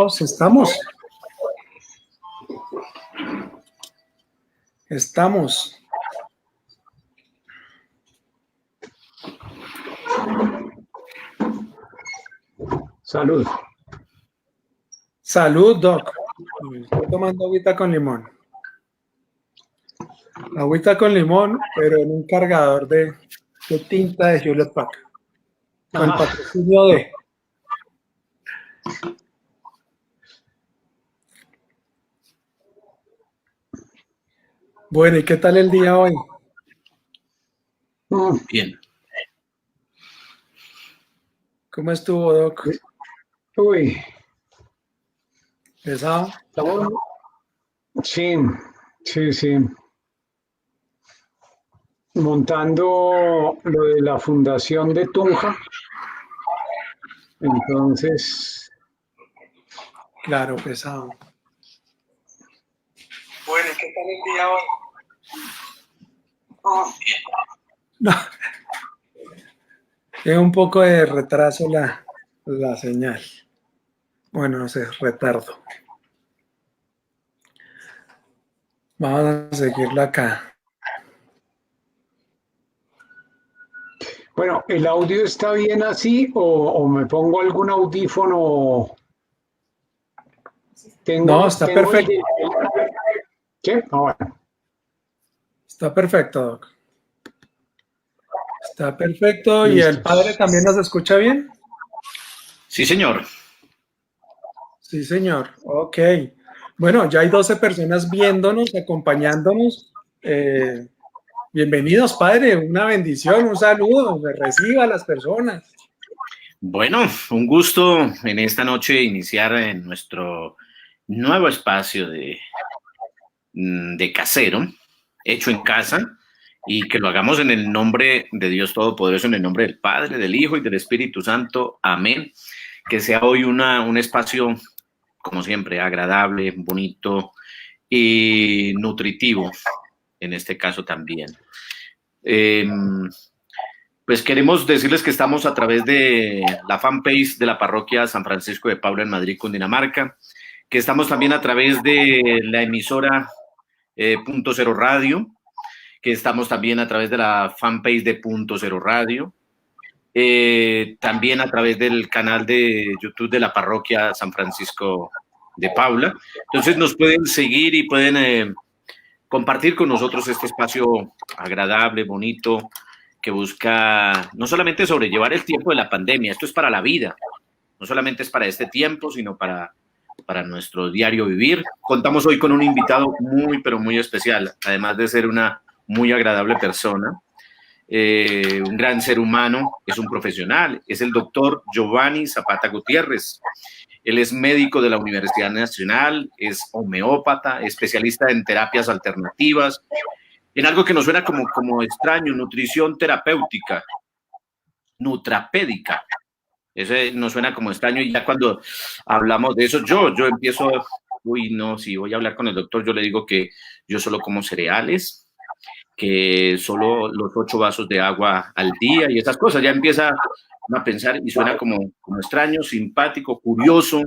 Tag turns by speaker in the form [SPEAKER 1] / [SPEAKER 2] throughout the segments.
[SPEAKER 1] Estamos. Estamos.
[SPEAKER 2] Salud.
[SPEAKER 1] Salud, Doc. Estoy tomando agüita con limón. Agüita con limón, pero en un cargador de tinta de Hewlett Packard. Con el patrocinio de... Bueno, ¿y qué tal el día hoy?
[SPEAKER 3] Bien.
[SPEAKER 1] ¿Cómo estuvo, Doc?
[SPEAKER 2] Uy.
[SPEAKER 1] ¿Pesado?
[SPEAKER 2] Sí. Montando lo de la fundación de Tunja. Entonces...
[SPEAKER 1] Claro, pesado. Bueno, ¿qué tal el día hoy? No. Tiene un poco de retraso la señal. Bueno, no sé, retardo. Vamos a seguirla acá.
[SPEAKER 2] Bueno, ¿el audio está bien así o me pongo algún audífono?
[SPEAKER 1] No, está perfecto.
[SPEAKER 2] ¿Qué? Bueno.
[SPEAKER 1] Está perfecto, Doc. Está perfecto. ¿Y el padre también nos escucha bien?
[SPEAKER 3] Sí, señor.
[SPEAKER 1] Sí, señor. Ok. Bueno, ya hay 12 personas viéndonos, acompañándonos. Bienvenidos, padre. Una bendición, un saludo. Que reciba a las personas.
[SPEAKER 3] Bueno, un gusto en esta noche iniciar en nuestro nuevo espacio de casero, hecho en casa, y que lo hagamos en el nombre de Dios Todopoderoso, en el nombre del Padre, del Hijo y del Espíritu Santo. Amén. Que sea hoy un espacio, como siempre, agradable, bonito y nutritivo, en este caso también. Pues queremos decirles que estamos a través de la fanpage de la parroquia San Francisco de Paula en Madrid, Cundinamarca, que estamos también a través de la emisora Punto Cero Radio, que estamos también a través de la fanpage de Punto Cero Radio, también a través del canal de YouTube de la parroquia San Francisco de Paula. Entonces nos pueden seguir y pueden compartir con nosotros este espacio agradable, bonito, que busca no solamente sobrellevar el tiempo de la pandemia, esto es para la vida, no solamente es para este tiempo, sino para nuestro diario vivir. Contamos hoy con un invitado muy, pero muy especial, además de ser una muy agradable persona, un gran ser humano, es un profesional, es el doctor Giovanni Zapata Gutiérrez. Él es médico de la Universidad Nacional, es homeópata, especialista en terapias alternativas, en algo que nos suena como extraño, nutrición terapéutica, nutrapédica. Eso nos suena como extraño y ya cuando hablamos de eso, yo empiezo, si voy a hablar con el doctor, yo le digo que yo solo como cereales, que solo los 8 vasos de agua al día y esas cosas. Ya empieza a pensar y suena como extraño, simpático, curioso,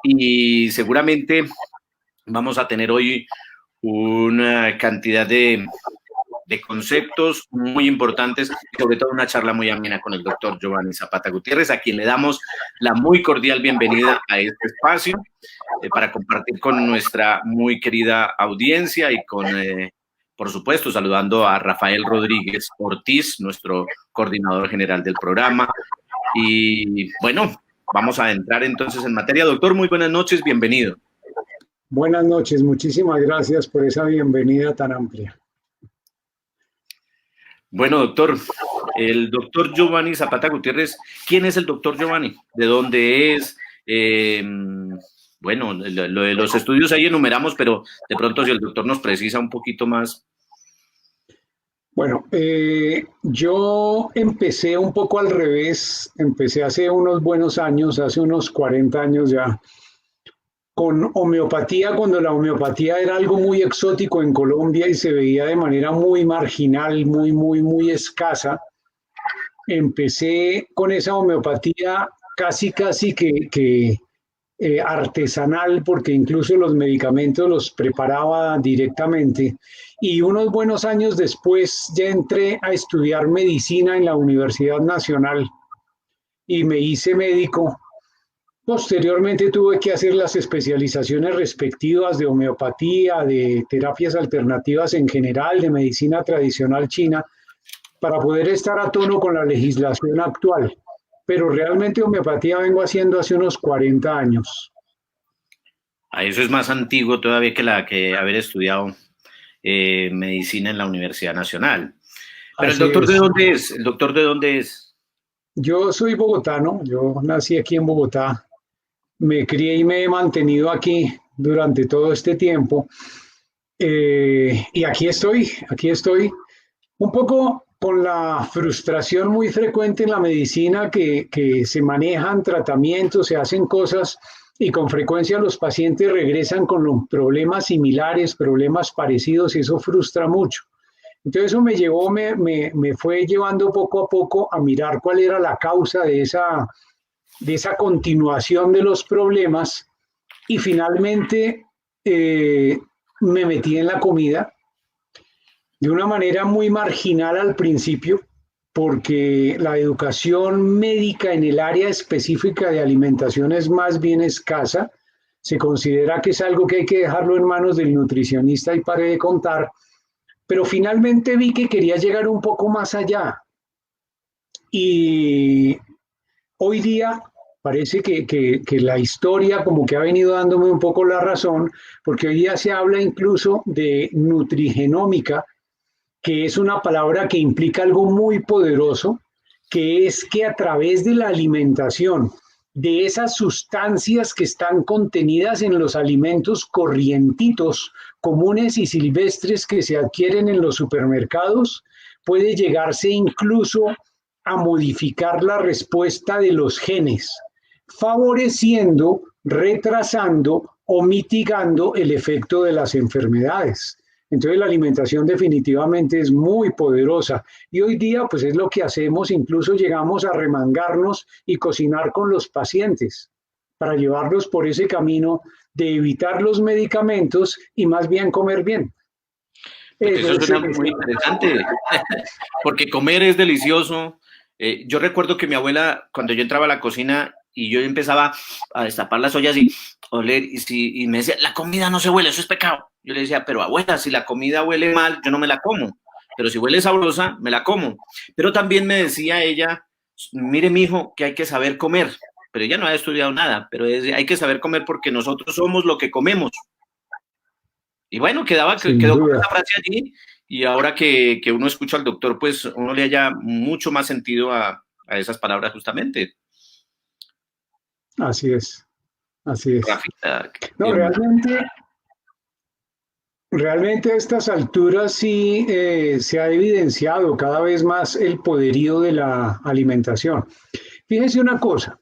[SPEAKER 3] y seguramente vamos a tener hoy una cantidad de conceptos muy importantes y sobre todo una charla muy amena con el doctor Giovanni Zapata Gutiérrez, a quien le damos la muy cordial bienvenida a este espacio para compartir con nuestra muy querida audiencia y con, por supuesto, saludando a Rafael Rodríguez Ortiz, nuestro coordinador general del programa. Y bueno, vamos a entrar entonces en materia. Doctor, muy buenas noches, bienvenido.
[SPEAKER 2] Buenas noches, muchísimas gracias por esa bienvenida tan amplia.
[SPEAKER 3] Bueno, doctor, el doctor Giovanni Zapata Gutiérrez, ¿quién es el doctor Giovanni? ¿De dónde es? Bueno, lo de los estudios ahí enumeramos, pero de pronto si el doctor nos precisa un poquito más.
[SPEAKER 2] Bueno, yo empecé un poco al revés, empecé hace unos buenos años, hace unos 40 años ya, con homeopatía, cuando la homeopatía era algo muy exótico en Colombia y se veía de manera muy marginal, muy escasa. Empecé con esa homeopatía casi que artesanal, porque incluso los medicamentos los preparaba directamente. Y unos buenos años después ya entré a estudiar medicina en la Universidad Nacional y me hice médico. Posteriormente tuve que hacer las especializaciones respectivas de homeopatía, de terapias alternativas en general, de medicina tradicional china, para poder estar a tono con la legislación actual. Pero realmente homeopatía vengo haciendo hace unos 40 años.
[SPEAKER 3] Eso es más antiguo todavía que haber estudiado medicina en la Universidad Nacional. Pero
[SPEAKER 2] Así
[SPEAKER 3] ¿el doctor
[SPEAKER 2] es.
[SPEAKER 3] de dónde es? ¿El doctor de dónde es?
[SPEAKER 2] Yo soy bogotano, yo nací aquí en Bogotá, me crié y me he mantenido aquí durante todo este tiempo. Y aquí estoy, un poco con la frustración muy frecuente en la medicina que se manejan tratamientos, se hacen cosas y con frecuencia los pacientes regresan con los problemas similares, problemas parecidos y eso frustra mucho. Entonces eso me llevó, me fue llevando poco a poco a mirar cuál era la causa de esa continuación de los problemas y finalmente me metí en la comida de una manera muy marginal al principio, porque la educación médica en el área específica de alimentación es más bien escasa. Se considera que es algo que hay que dejarlo en manos del nutricionista y pare de contar, pero finalmente vi que quería llegar un poco más allá. Y hoy día parece que la historia como que ha venido dándome un poco la razón, porque hoy día se habla incluso de nutrigenómica, que es una palabra que implica algo muy poderoso, que es que a través de la alimentación, de esas sustancias que están contenidas en los alimentos corrientitos, comunes y silvestres que se adquieren en los supermercados, puede llegarse incluso a modificar la respuesta de los genes, favoreciendo, retrasando o mitigando el efecto de las enfermedades. Entonces la alimentación definitivamente es muy poderosa y hoy día pues es lo que hacemos, incluso llegamos a remangarnos y cocinar con los pacientes para llevarlos por ese camino de evitar los medicamentos y más bien comer bien.
[SPEAKER 3] Eso suena muy interesante, porque comer es delicioso. Yo recuerdo que mi abuela, cuando yo entraba a la cocina y yo empezaba a destapar las ollas y oler, y me decía, la comida no se huele, eso es pecado. Yo le decía, pero abuela, si la comida huele mal, yo no me la como, pero si huele sabrosa, me la como. Pero también me decía ella, mire, mijo, que hay que saber comer, pero ella no ha estudiado nada, pero hay que saber comer porque nosotros somos lo que comemos. Y bueno, quedó con esa frase allí, y ahora que uno escucha al doctor, pues uno le haya mucho más sentido a esas palabras justamente.
[SPEAKER 2] Así es, así es.
[SPEAKER 3] Rafita,
[SPEAKER 2] no, realmente a estas alturas sí se ha evidenciado cada vez más el poderío de la alimentación. Fíjense una cosa,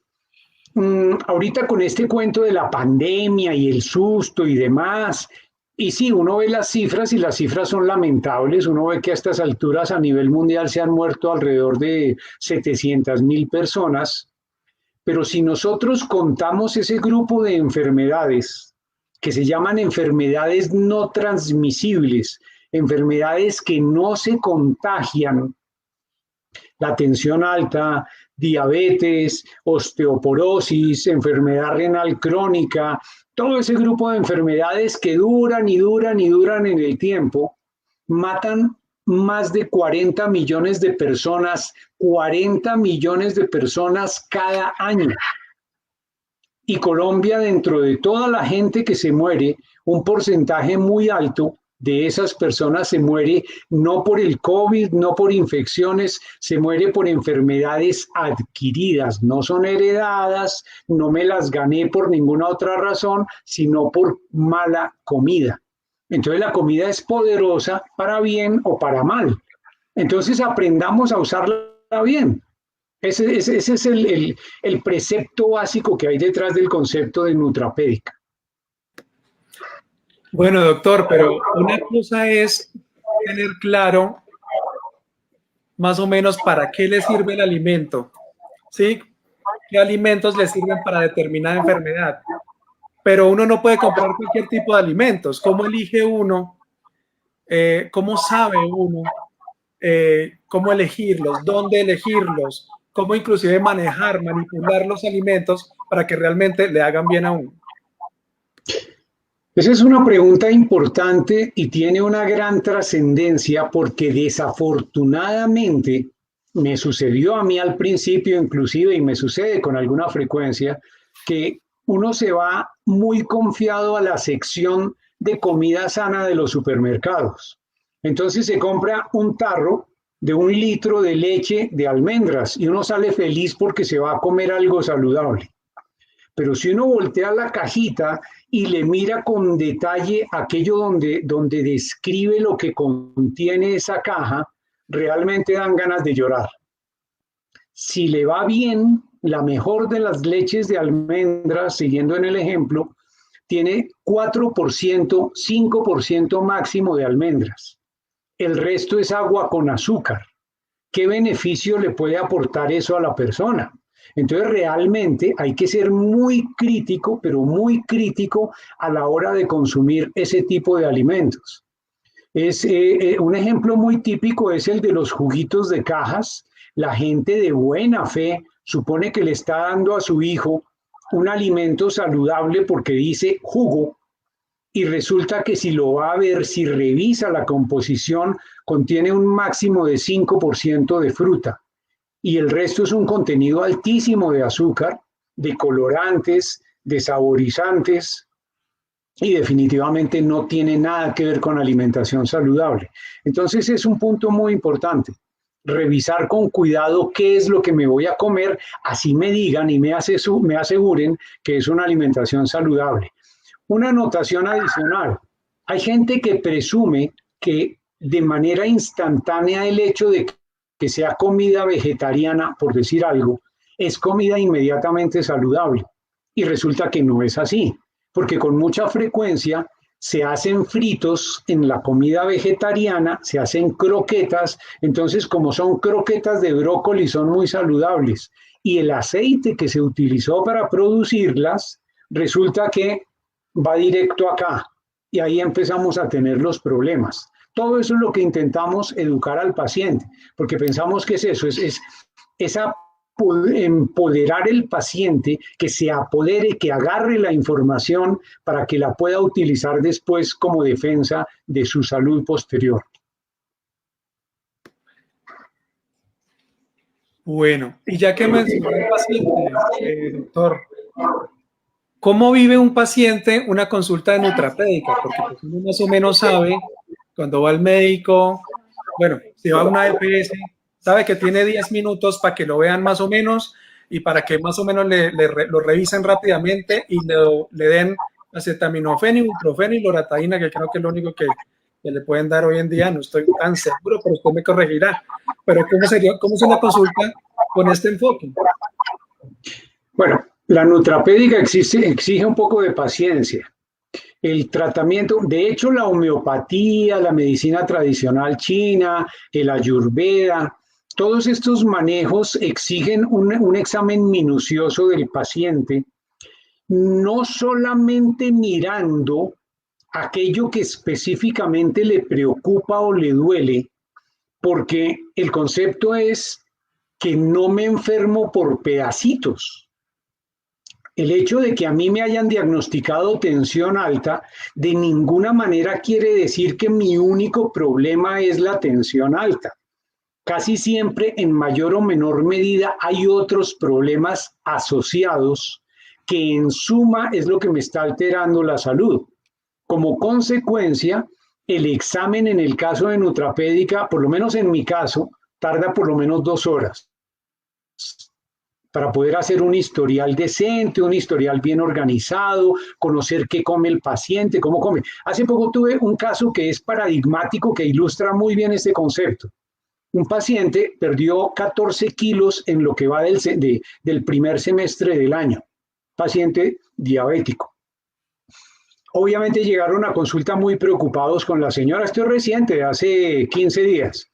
[SPEAKER 2] ahorita con este cuento de la pandemia y el susto y demás, y sí, uno ve las cifras y las cifras son lamentables, uno ve que a estas alturas a nivel mundial se han muerto alrededor de 700.000 personas, pero si nosotros contamos ese grupo de enfermedades que se llaman enfermedades no transmisibles, enfermedades que no se contagian, la tensión alta, diabetes, osteoporosis, enfermedad renal crónica, todo ese grupo de enfermedades que duran y duran y duran en el tiempo, matan más de 40 millones de personas, 40 millones de personas cada año. Y Colombia, dentro de toda la gente que se muere, un porcentaje muy alto de esas personas se muere no por el COVID, no por infecciones, se muere por enfermedades adquiridas, no son heredadas, no me las gané por ninguna otra razón, sino por mala comida. Entonces la comida es poderosa para bien o para mal. Entonces aprendamos a usarla bien. Ese es el precepto básico que hay detrás del concepto de nutrapédica.
[SPEAKER 1] Bueno, doctor, pero una cosa es tener claro más o menos para qué le sirve el alimento, ¿sí? ¿Qué alimentos le sirven para determinada enfermedad? pero uno no puede comprar cualquier tipo de alimentos. ¿Cómo elige uno? ¿Cómo sabe uno cómo elegirlos, dónde elegirlos, cómo inclusive manejar, manipular los alimentos para que realmente le hagan bien a uno?
[SPEAKER 2] Esa es una pregunta importante y tiene una gran trascendencia porque desafortunadamente me sucedió a mí al principio inclusive y me sucede con alguna frecuencia que uno se va muy confiado a la sección de comida sana de los supermercados. Entonces se compra un tarro de 1 litro de leche de almendras y uno sale feliz porque se va a comer algo saludable. Pero si uno voltea la cajita y le mira con detalle aquello donde describe lo que contiene esa caja, realmente dan ganas de llorar. Si le va bien, la mejor de las leches de almendras, siguiendo en el ejemplo, tiene 4%, 5% máximo de almendras. El resto es agua con azúcar. ¿Qué beneficio le puede aportar eso a la persona? Entonces realmente hay que ser muy crítico, pero muy crítico a la hora de consumir ese tipo de alimentos. Un ejemplo muy típico es el de los juguitos de cajas. La gente de buena fe supone que le está dando a su hijo un alimento saludable porque dice jugo, y resulta que si lo va a ver, si revisa la composición, contiene un máximo de 5% de fruta y el resto es un contenido altísimo de azúcar, de colorantes, de saborizantes y definitivamente no tiene nada que ver con alimentación saludable. Entonces es un punto muy importante. Revisar con cuidado qué es lo que me voy a comer, así me digan y me aseguren que es una alimentación saludable. Una anotación adicional. Hay gente que presume que de manera instantánea el hecho de que sea comida vegetariana, por decir algo, es comida inmediatamente saludable. Y resulta que no es así, porque con mucha frecuencia se hacen fritos en la comida vegetariana, se hacen croquetas, entonces como son croquetas de brócoli son muy saludables. Y el aceite que se utilizó para producirlas, resulta que va directo acá y ahí empezamos a tener los problemas. Todo eso es lo que intentamos educar al paciente, porque pensamos que es eso, es empoderar el paciente, que se apodere, que agarre la información para que la pueda utilizar después como defensa de su salud posterior.
[SPEAKER 1] Bueno, y ya que mencionó el paciente, doctor, ¿cómo vive un paciente una consulta de nutrapédica? Porque pues uno más o menos sabe, cuando va al médico, bueno, si va a una EPS, sabe que tiene 10 minutos para que lo vean más o menos y para que más o menos lo revisen rápidamente y le den acetaminofén, ibuprofeno y loratadina, que creo que es lo único que le pueden dar hoy en día. No estoy tan seguro, pero usted me corregirá. Pero ¿cómo es una consulta con este enfoque?
[SPEAKER 2] Bueno, la nutrapédica exige un poco de paciencia. El tratamiento, de hecho, la homeopatía, la medicina tradicional china, el ayurveda, todos estos manejos exigen un examen minucioso del paciente, no solamente mirando aquello que específicamente le preocupa o le duele, porque el concepto es que no me enfermo por pedacitos. El hecho de que a mí me hayan diagnosticado tensión alta de ninguna manera quiere decir que mi único problema es la tensión alta. Casi siempre, en mayor o menor medida, hay otros problemas asociados que en suma es lo que me está alterando la salud. Como consecuencia, el examen en el caso de nutrapédica, por lo menos en mi caso, tarda por lo menos 2 horas para poder hacer un historial decente, un historial bien organizado, conocer qué come el paciente, cómo come. Hace poco tuve un caso que es paradigmático, que ilustra muy bien este concepto. Un paciente perdió 14 kilos en lo que va del primer semestre del año. Paciente diabético. Obviamente llegaron a consulta muy preocupados con la señora, esto es reciente, hace 15 días.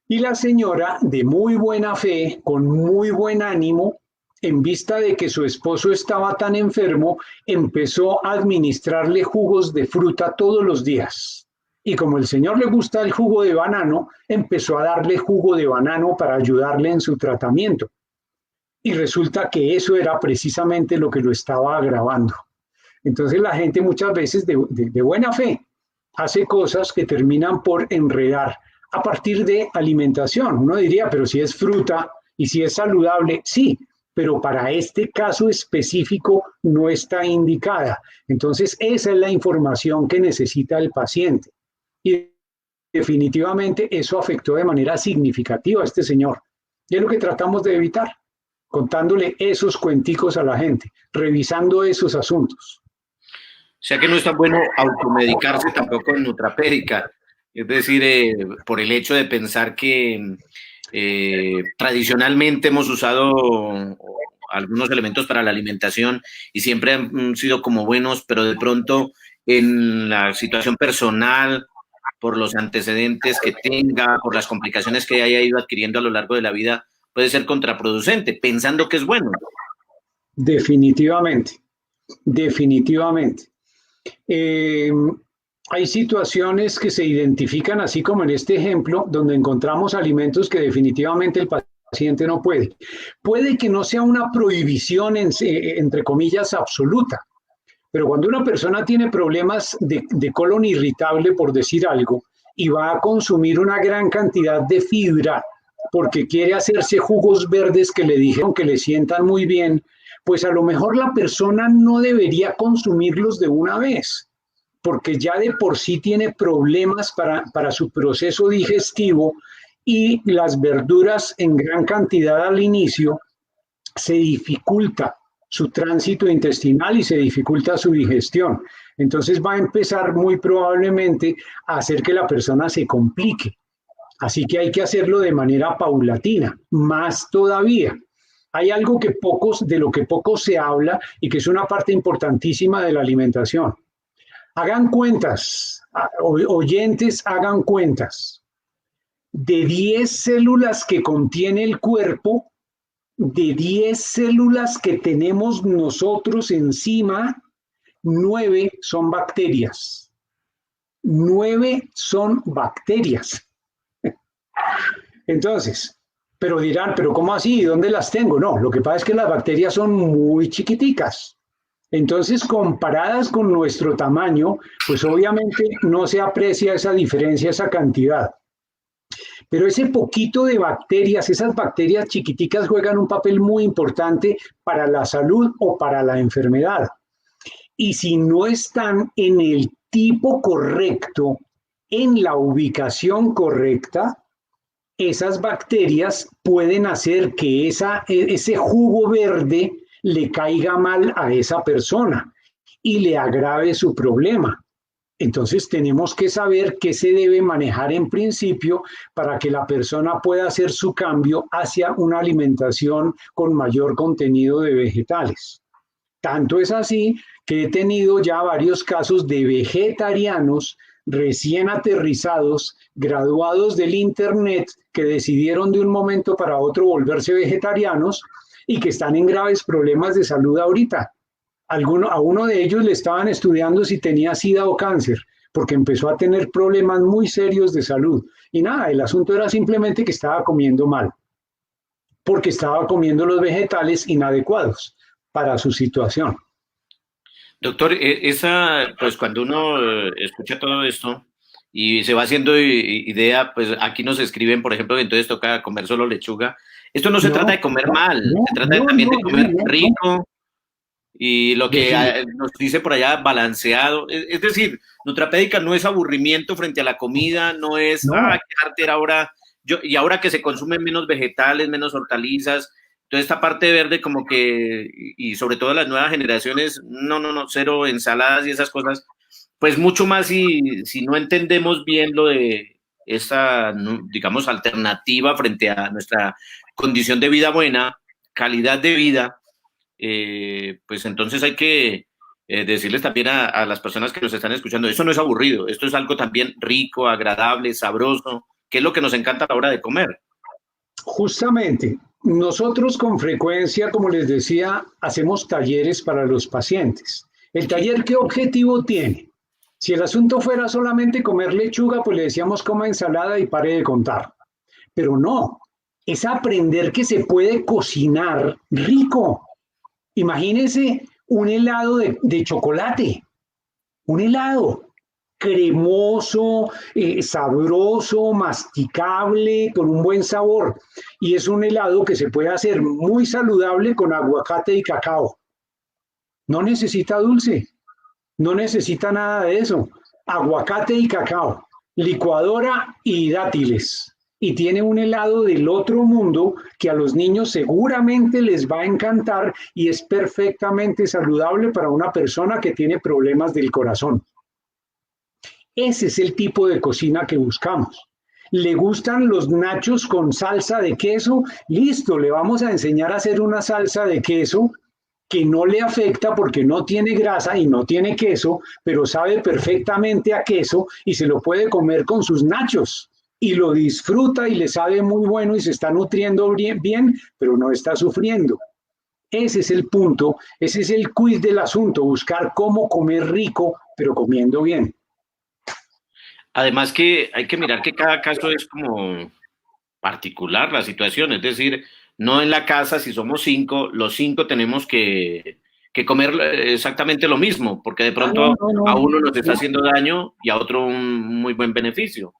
[SPEAKER 2] Y la señora, de muy buena fe, con muy buen ánimo, en vista de que su esposo estaba tan enfermo, empezó a administrarle jugos de fruta todos los días. Y como el señor le gusta el jugo de banano, empezó a darle jugo de banano para ayudarle en su tratamiento. Y resulta que eso era precisamente lo que lo estaba agravando. Entonces la gente muchas veces de buena fe hace cosas que terminan por enredar a partir de alimentación. Uno diría, pero si es fruta y si es saludable, sí, pero para este caso específico no está indicada. Entonces esa es la información que necesita el paciente. Y definitivamente eso afectó de manera significativa a este señor. Y es lo que tratamos de evitar, contándole esos cuenticos a la gente, revisando esos asuntos.
[SPEAKER 3] O sea que no es tan bueno automedicarse tampoco en nutrapédica. Es decir, por el hecho de pensar que tradicionalmente hemos usado algunos elementos para la alimentación y siempre han sido como buenos, pero de pronto en la situación personal, por los antecedentes que tenga, por las complicaciones que haya ido adquiriendo a lo largo de la vida, puede ser contraproducente, pensando que es bueno.
[SPEAKER 2] Definitivamente, definitivamente. Hay situaciones que se identifican, así como en este ejemplo, donde encontramos alimentos que definitivamente el paciente no puede. Puede que no sea una prohibición, entre comillas, absoluta, pero cuando una persona tiene problemas de colon irritable, por decir algo, y va a consumir una gran cantidad de fibra porque quiere hacerse jugos verdes que le dijeron que le sientan muy bien, pues a lo mejor la persona no debería consumirlos de una vez, porque ya de por sí tiene problemas para su proceso digestivo y las verduras en gran cantidad al inicio se dificulta su tránsito intestinal y se dificulta su digestión. Entonces va a empezar muy probablemente a hacer que la persona se complique. Así que hay que hacerlo de manera paulatina, más todavía. Hay algo de lo que poco se habla y que es una parte importantísima de la alimentación. Hagan cuentas, oyentes, hagan cuentas. De 10 células que contiene el cuerpo, de 10 células que tenemos nosotros encima, 9 son bacterias. 9 son bacterias. Entonces, pero dirán, ¿pero cómo así? ¿Dónde las tengo? No, lo que pasa es que las bacterias son muy chiquiticas. Entonces, comparadas con nuestro tamaño, pues obviamente no se aprecia esa diferencia, esa cantidad. Pero ese poquito de bacterias, esas bacterias chiquiticas juegan un papel muy importante para la salud o para la enfermedad. Y si no están en el tipo correcto, en la ubicación correcta, esas bacterias pueden hacer que ese jugo verde le caiga mal a esa persona y le agrave su problema. Entonces tenemos que saber qué se debe manejar en principio para que la persona pueda hacer su cambio hacia una alimentación con mayor contenido de vegetales. Tanto es así que he tenido ya varios casos de vegetarianos recién aterrizados, graduados del internet, que decidieron de un momento para otro volverse vegetarianos y que están en graves problemas de salud ahorita. A uno de ellos le estaban estudiando si tenía SIDA o cáncer, porque empezó a tener problemas muy serios de salud. Y nada, el asunto era simplemente que estaba comiendo mal, porque estaba comiendo los vegetales inadecuados para su situación.
[SPEAKER 3] Doctor, pues cuando uno escucha todo esto y se va haciendo idea, pues aquí nos escriben, por ejemplo, que entonces toca comer solo lechuga. Esto no se trata de comer mal, se trata también de comer rico y lo que nos dice por allá, balanceado. Es decir, nutrapédica no es aburrimiento frente a la comida, no es, qué artera ahora, y ahora que se consumen menos vegetales, menos hortalizas. Toda esta parte verde como que, y sobre todo las nuevas generaciones, no, cero ensaladas y esas cosas, pues mucho más si no entendemos bien lo de esa, digamos, alternativa frente a nuestra condición de vida buena, calidad de vida, pues entonces hay que decirles también a las personas que nos están escuchando, eso no es aburrido, esto es algo también rico, agradable, sabroso, que es lo que nos encanta a la hora de comer.
[SPEAKER 2] Justamente, nosotros con frecuencia, como les decía, hacemos talleres para los pacientes. ¿El taller qué objetivo tiene? Si el asunto fuera solamente comer lechuga, pues le decíamos coma ensalada y pare de contar. Pero no, es aprender que se puede cocinar rico. Imagínense un helado de chocolate, un helado cremoso, sabroso, masticable, con un buen sabor. Y es un helado que se puede hacer muy saludable con aguacate y cacao. No necesita dulce, no necesita nada de eso. Aguacate y cacao, licuadora y dátiles. Y tiene un helado del otro mundo que a los niños seguramente les va a encantar y es perfectamente saludable para una persona que tiene problemas del corazón. Ese es el tipo de cocina que buscamos. ¿Le gustan los nachos con salsa de queso? Listo, le vamos a enseñar a hacer una salsa de queso que no le afecta porque no tiene grasa y no tiene queso, pero sabe perfectamente a queso y se lo puede comer con sus nachos. Y lo disfruta y le sabe muy bueno y se está nutriendo bien, pero no está sufriendo. Ese es el punto, ese es el quiz del asunto, buscar cómo comer rico, pero comiendo bien.
[SPEAKER 3] Además que hay que mirar que cada caso es como particular la situación, es decir, no en la casa, si somos 5, los 5 tenemos que comer exactamente lo mismo, porque de pronto a uno nos está haciendo daño y a otro un muy buen beneficio.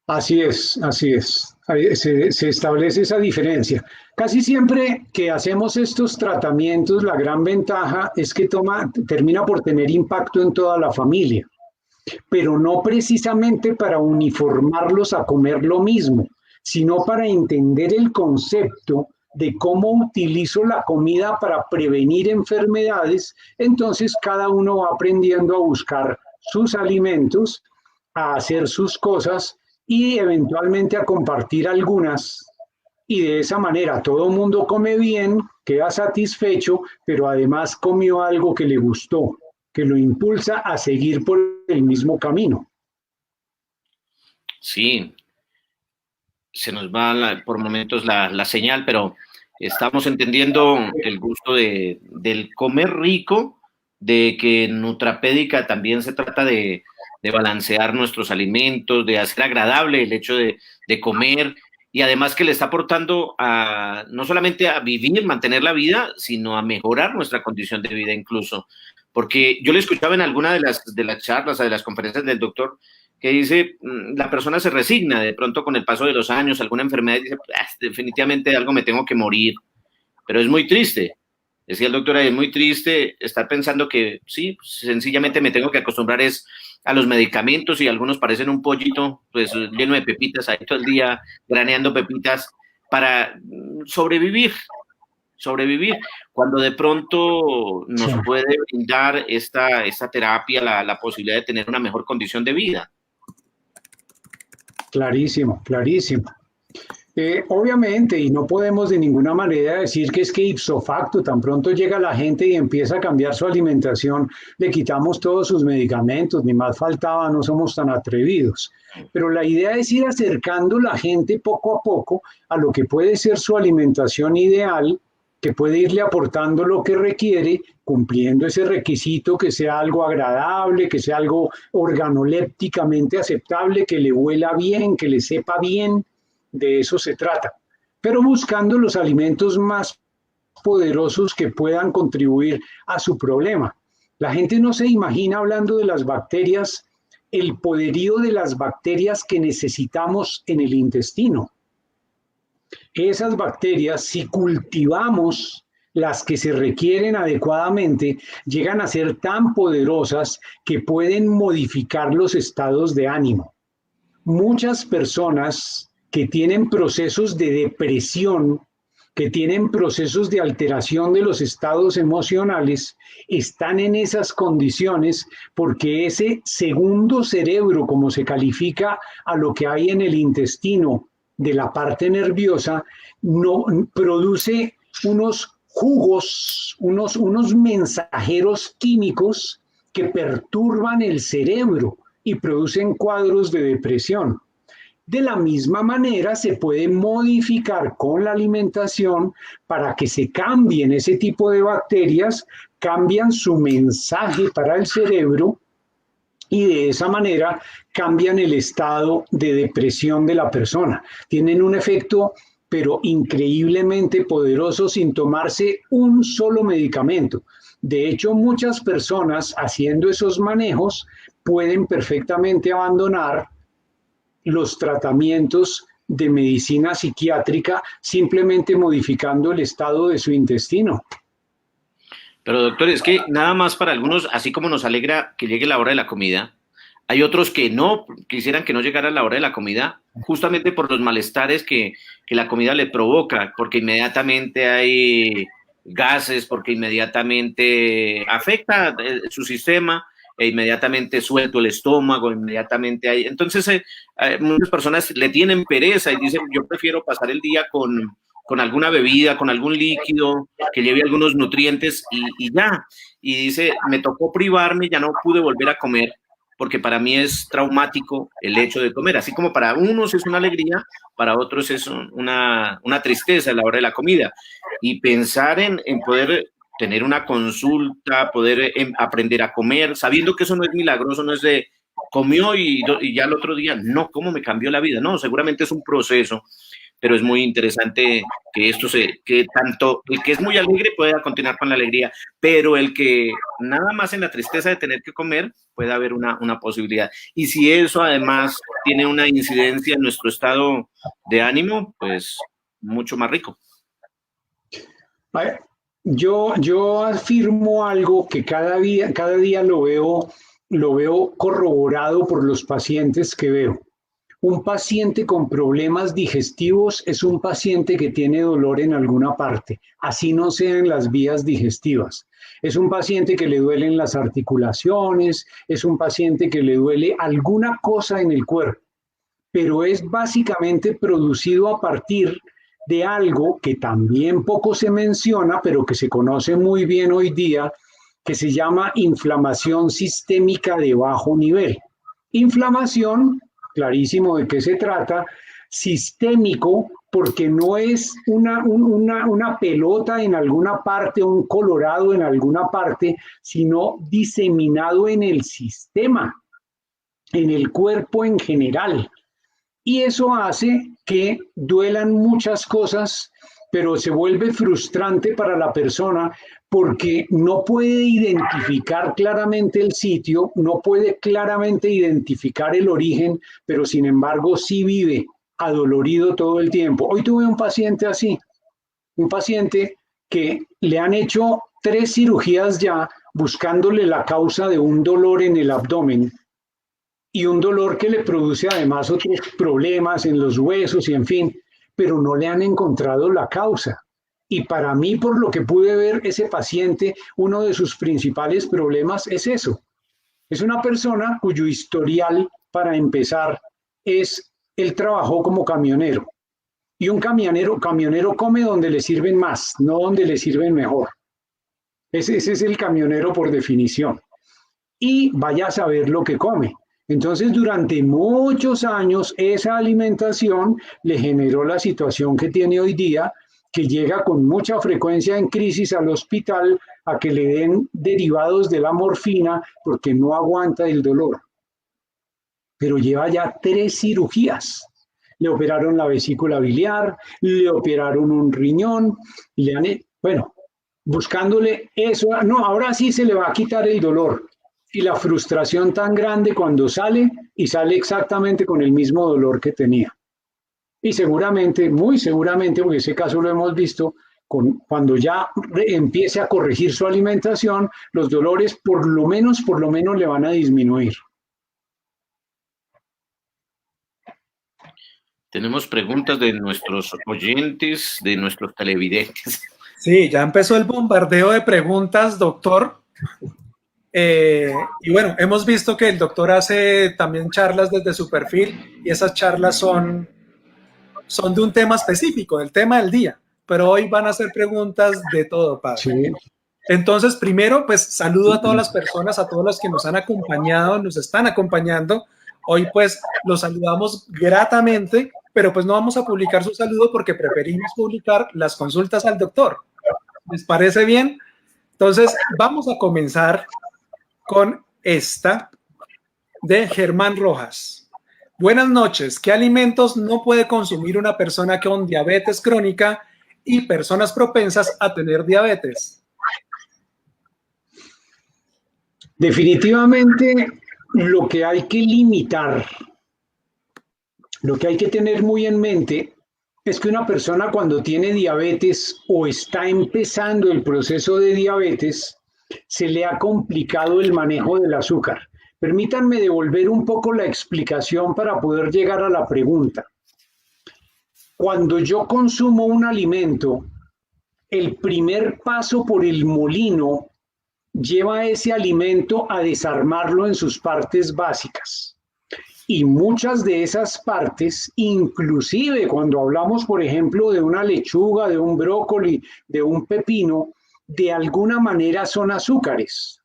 [SPEAKER 2] Así es, así es. Se establece esa diferencia. Casi siempre que hacemos estos tratamientos, la gran ventaja es que termina por tener impacto en toda la familia, pero no precisamente para uniformarlos a comer lo mismo, sino para entender el concepto de cómo utilizo la comida para prevenir enfermedades. Entonces cada uno va aprendiendo a buscar sus alimentos, a hacer sus cosas y eventualmente a compartir algunas. Y de esa manera todo el mundo come bien, queda satisfecho, pero además comió algo que le gustó, que lo impulsa a seguir por el mismo camino.
[SPEAKER 3] Sí, se nos va por momentos la señal, pero estamos entendiendo el gusto del comer rico, de que en Nutrapédica también se trata de balancear nuestros alimentos, de hacer agradable el hecho de comer, y además que le está aportando no solamente a vivir, mantener la vida, sino a mejorar nuestra condición de vida incluso. Porque yo le escuchaba en alguna de las charlas, de las conferencias del doctor, que dice, la persona se resigna de pronto con el paso de los años, alguna enfermedad, y dice, definitivamente de algo me tengo que morir. Pero es muy triste, decía el doctor, es muy triste estar pensando que sí, sencillamente me tengo que acostumbrar a los medicamentos y algunos parecen un pollito pues lleno de pepitas, ahí todo el día graneando pepitas para sobrevivir, cuando de pronto nos puede brindar esta terapia la posibilidad de tener una mejor condición de vida.
[SPEAKER 2] Clarísimo, clarísimo. Obviamente, y no podemos de ninguna manera decir que es que ipso facto, tan pronto llega la gente y empieza a cambiar su alimentación, le quitamos todos sus medicamentos, ni más faltaba, no somos tan atrevidos. Pero la idea es ir acercando la gente poco a poco a lo que puede ser su alimentación ideal, que puede irle aportando lo que requiere, cumpliendo ese requisito, que sea algo agradable, que sea algo organolépticamente aceptable, que le huela bien, que le sepa bien. De eso se trata, pero buscando los alimentos más poderosos que puedan contribuir a su problema. La gente no se imagina, hablando de las bacterias, el poderío de las bacterias que necesitamos en el intestino. Esas bacterias, si cultivamos las que se requieren adecuadamente, llegan a ser tan poderosas que pueden modificar los estados de ánimo. Muchas personas que tienen procesos de depresión, que tienen procesos de alteración de los estados emocionales, están en esas condiciones porque ese segundo cerebro, como se califica a lo que hay en el intestino de la parte nerviosa, no produce unos jugos, unos mensajeros químicos que perturban el cerebro y producen cuadros de depresión. De la misma manera se puede modificar con la alimentación para que se cambien ese tipo de bacterias, cambian su mensaje para el cerebro y de esa manera cambian el estado de depresión de la persona. Tienen un efecto, pero increíblemente poderoso sin tomarse un solo medicamento. De hecho, muchas personas haciendo esos manejos pueden perfectamente abandonar los tratamientos de medicina psiquiátrica simplemente modificando el estado de su intestino.
[SPEAKER 3] Pero doctor, es que nada más para algunos, así como nos alegra que llegue la hora de la comida, hay otros que no quisieran que no llegara la hora de la comida, justamente por los malestares que la comida le provoca, porque inmediatamente hay gases, porque inmediatamente afecta su sistema, e inmediatamente suelto el estómago, inmediatamente hay... Entonces, muchas personas le tienen pereza y dicen, yo prefiero pasar el día con alguna bebida, con algún líquido que lleve algunos nutrientes y ya. Y dice, me tocó privarme, ya no pude volver a comer, porque para mí es traumático el hecho de comer. Así como para unos es una alegría, para otros es una tristeza a la hora de la comida. Y pensar en poder tener una consulta, poder aprender a comer, sabiendo que eso no es milagroso, no es de comió y ya el otro día, no, ¿cómo me cambió la vida? No, seguramente es un proceso, pero es muy interesante que que tanto el que es muy alegre pueda continuar con la alegría, pero el que nada más en la tristeza de tener que comer, puede haber una posibilidad. Y si eso además tiene una incidencia en nuestro estado de ánimo, pues mucho más rico.
[SPEAKER 2] Yo afirmo algo que cada día lo veo corroborado por los pacientes que veo. Un paciente con problemas digestivos es un paciente que tiene dolor en alguna parte, así no sean las vías digestivas. Es un paciente que le duelen las articulaciones, es un paciente que le duele alguna cosa en el cuerpo, pero es básicamente producido a partir de algo que también poco se menciona, pero que se conoce muy bien hoy día, que se llama inflamación sistémica de bajo nivel. Inflamación, clarísimo de qué se trata, sistémico, porque no es una pelota en alguna parte, un colorado en alguna parte, sino diseminado en el sistema, en el cuerpo en general. Y eso hace que duelan muchas cosas, pero se vuelve frustrante para la persona porque no puede identificar claramente el sitio, no puede claramente identificar el origen, pero sin embargo sí vive adolorido todo el tiempo. Hoy tuve un paciente así, un paciente que le han hecho 3 cirugías ya buscándole la causa de un dolor en el abdomen y un dolor que le produce además otros problemas en los huesos y en fin, pero no le han encontrado la causa. Y para mí, por lo que pude ver, ese paciente, uno de sus principales problemas es eso. Es una persona cuyo historial, para empezar, es él trabajó como camionero. Y un camionero come donde le sirven más, no donde le sirven mejor. Ese es el camionero por definición. Y vaya a saber lo que come. Entonces, durante muchos años, esa alimentación le generó la situación que tiene hoy día, que llega con mucha frecuencia en crisis al hospital a que le den derivados de la morfina porque no aguanta el dolor. Pero lleva ya 3 cirugías. Le operaron la vesícula biliar, le operaron un riñón, buscándole eso. No, ahora sí se le va a quitar el dolor. Y la frustración tan grande cuando sale y sale exactamente con el mismo dolor que tenía. Y seguramente, muy seguramente, porque ese caso lo hemos visto, cuando ya empiece a corregir su alimentación, los dolores por lo menos le van a disminuir.
[SPEAKER 3] Tenemos preguntas de nuestros oyentes, de nuestros televidentes.
[SPEAKER 1] Sí, ya empezó el bombardeo de preguntas, doctor. Y bueno, hemos visto que el doctor hace también charlas desde su perfil y esas charlas son de un tema específico, del tema del día, pero hoy van a hacer preguntas de todo, padre.
[SPEAKER 2] Sí.
[SPEAKER 1] Entonces, primero, pues saludo a todas las personas, a todos los que nos han acompañado, nos están acompañando Hoy pues los saludamos gratamente, pero pues no vamos a publicar su saludo porque preferimos publicar las consultas al doctor. ¿Les parece bien? Entonces vamos a comenzar con esta de Germán Rojas. Buenas noches. ¿Qué alimentos no puede consumir una persona con diabetes crónica y personas propensas a tener diabetes?
[SPEAKER 2] Definitivamente lo que hay que limitar, lo que hay que tener muy en mente es que una persona cuando tiene diabetes o está empezando el proceso de diabetes, se le ha complicado el manejo del azúcar. Permítanme devolver un poco la explicación para poder llegar a la pregunta. Cuando yo consumo un alimento, el primer paso por el molino lleva ese alimento a desarmarlo en sus partes básicas. Y muchas de esas partes, inclusive cuando hablamos, por ejemplo, de una lechuga, de un brócoli, de un pepino, de alguna manera son azúcares.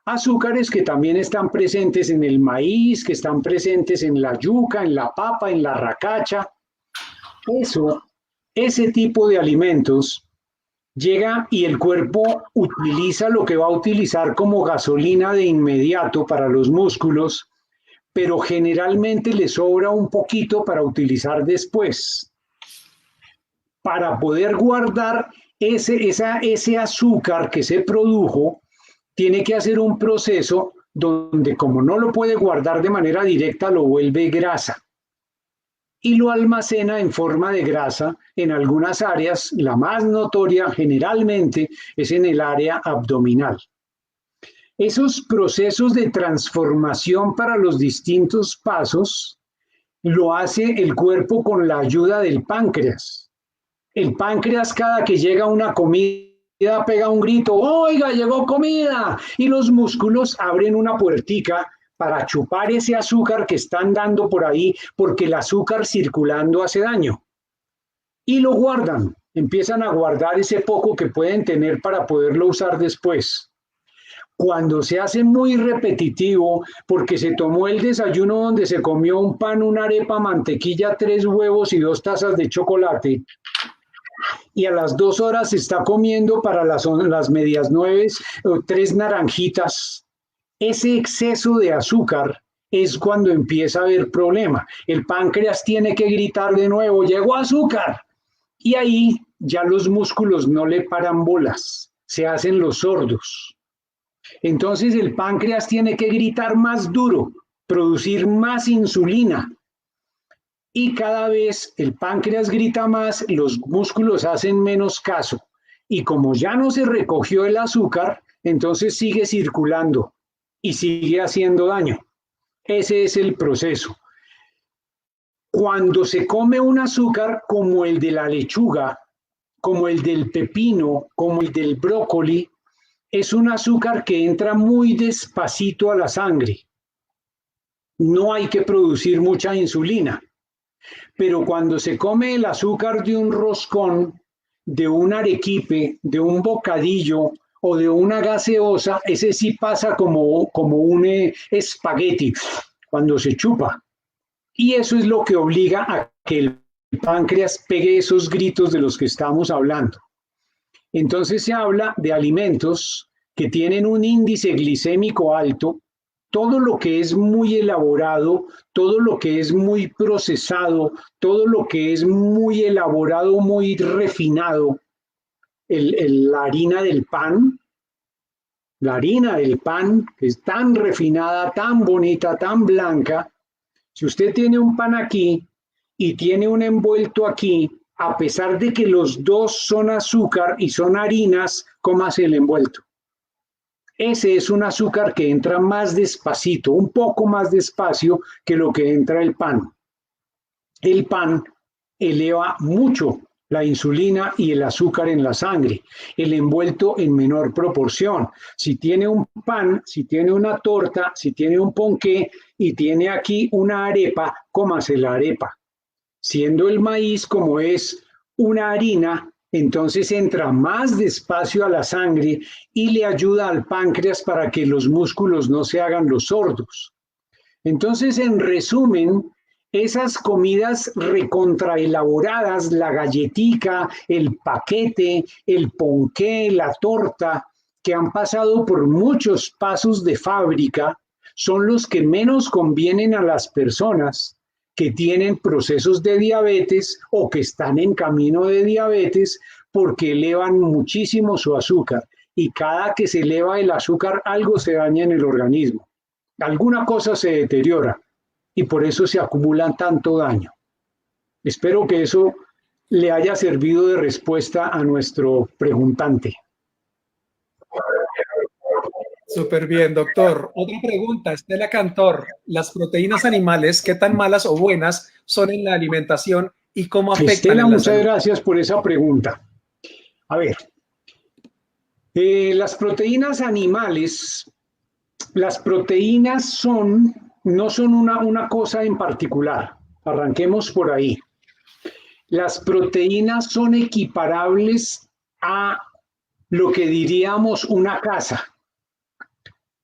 [SPEAKER 2] Azúcares que también están presentes en el maíz, que están presentes en la yuca, en la papa, en la racacha. Ese tipo de alimentos llega y el cuerpo utiliza lo que va a utilizar como gasolina de inmediato para los músculos, pero generalmente le sobra un poquito para utilizar después. Para poder guardar ese azúcar que se produjo, tiene que hacer un proceso donde, como no lo puede guardar de manera directa, lo vuelve grasa y lo almacena en forma de grasa en algunas áreas. La más notoria generalmente es en el área abdominal. Esos procesos de transformación para los distintos pasos lo hace el cuerpo con la ayuda del páncreas. El páncreas, cada que llega una comida, pega un grito: ¡oiga, llegó comida! Y los músculos abren una puertica para chupar ese azúcar que están dando por ahí, porque el azúcar circulando hace daño. Y lo guardan, empiezan a guardar ese poco que pueden tener para poderlo usar después. Cuando se hace muy repetitivo, porque se tomó el desayuno donde se comió un pan, una arepa, mantequilla, 3 huevos y 2 tazas de chocolate, y a las 2 horas se está comiendo para las medias 9 3 naranjitas, ese exceso de azúcar es cuando empieza a haber problema. El páncreas tiene que gritar de nuevo: llegó azúcar. Y ahí ya los músculos no le paran bolas, se hacen los sordos. Entonces el páncreas tiene que gritar más duro, producir más insulina. Y cada vez el páncreas grita más, los músculos hacen menos caso. Y como ya no se recogió el azúcar, entonces sigue circulando y sigue haciendo daño. Ese es el proceso. Cuando se come un azúcar como el de la lechuga, como el del pepino, como el del brócoli, es un azúcar que entra muy despacito a la sangre. No hay que producir mucha insulina. Pero cuando se come el azúcar de un roscón, de un arequipe, de un bocadillo o de una gaseosa, ese sí pasa como un espagueti cuando se chupa. Y eso es lo que obliga a que el páncreas pegue esos gritos de los que estamos hablando. Entonces se habla de alimentos que tienen un índice glicémico alto. Todo lo que es muy elaborado, todo lo que es muy procesado, todo lo que es muy elaborado, muy refinado, la harina del pan, que es tan refinada, tan bonita, tan blanca. Si usted tiene un pan aquí y tiene un envuelto aquí, a pesar de que los dos son azúcar y son harinas, cómase el envuelto. Ese es un azúcar que entra más despacito, un poco más despacio que lo que entra el pan. El pan eleva mucho la insulina y el azúcar en la sangre, el envuelto en menor proporción. Si tiene un pan, si tiene una torta, si tiene un ponqué y tiene aquí una arepa, cómase la arepa. Siendo el maíz como es una harina, entonces entra más despacio a la sangre y le ayuda al páncreas para que los músculos no se hagan los sordos. Entonces, en resumen, esas comidas recontraelaboradas, la galletica, el paquete, el ponqué, la torta, que han pasado por muchos pasos de fábrica, son los que menos convienen a las personas que tienen procesos de diabetes o que están en camino de diabetes porque elevan muchísimo su azúcar. Y cada que se eleva el azúcar, algo se daña en el organismo. Alguna cosa se deteriora y por eso se acumulan tanto daño. Espero que eso le haya servido de respuesta a nuestro preguntante.
[SPEAKER 1] Súper bien, doctor. Otra pregunta, Estela Cantor. ¿Las proteínas animales, qué tan malas o buenas son en la alimentación y cómo afectan
[SPEAKER 2] Estela,
[SPEAKER 1] en la
[SPEAKER 2] muchas
[SPEAKER 1] salud?
[SPEAKER 2] gracias por esa pregunta. A ver, las proteínas animales, las proteínas no son una cosa en particular. Arranquemos por ahí. Las proteínas son equiparables a lo que diríamos una casa.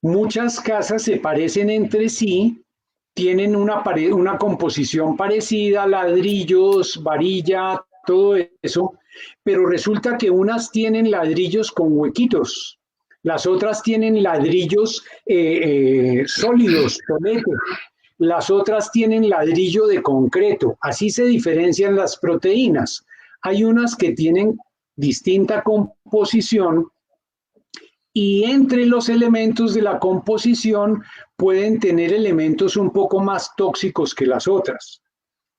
[SPEAKER 2] Muchas casas se parecen entre sí, tienen una composición parecida, ladrillos, varilla, todo eso, pero resulta que unas tienen ladrillos con huequitos, las otras tienen ladrillos sólidos, tolete, las otras tienen ladrillo de concreto. Así se diferencian las proteínas. Hay unas que tienen distinta composición y entre los elementos de la composición pueden tener elementos un poco más tóxicos que las otras.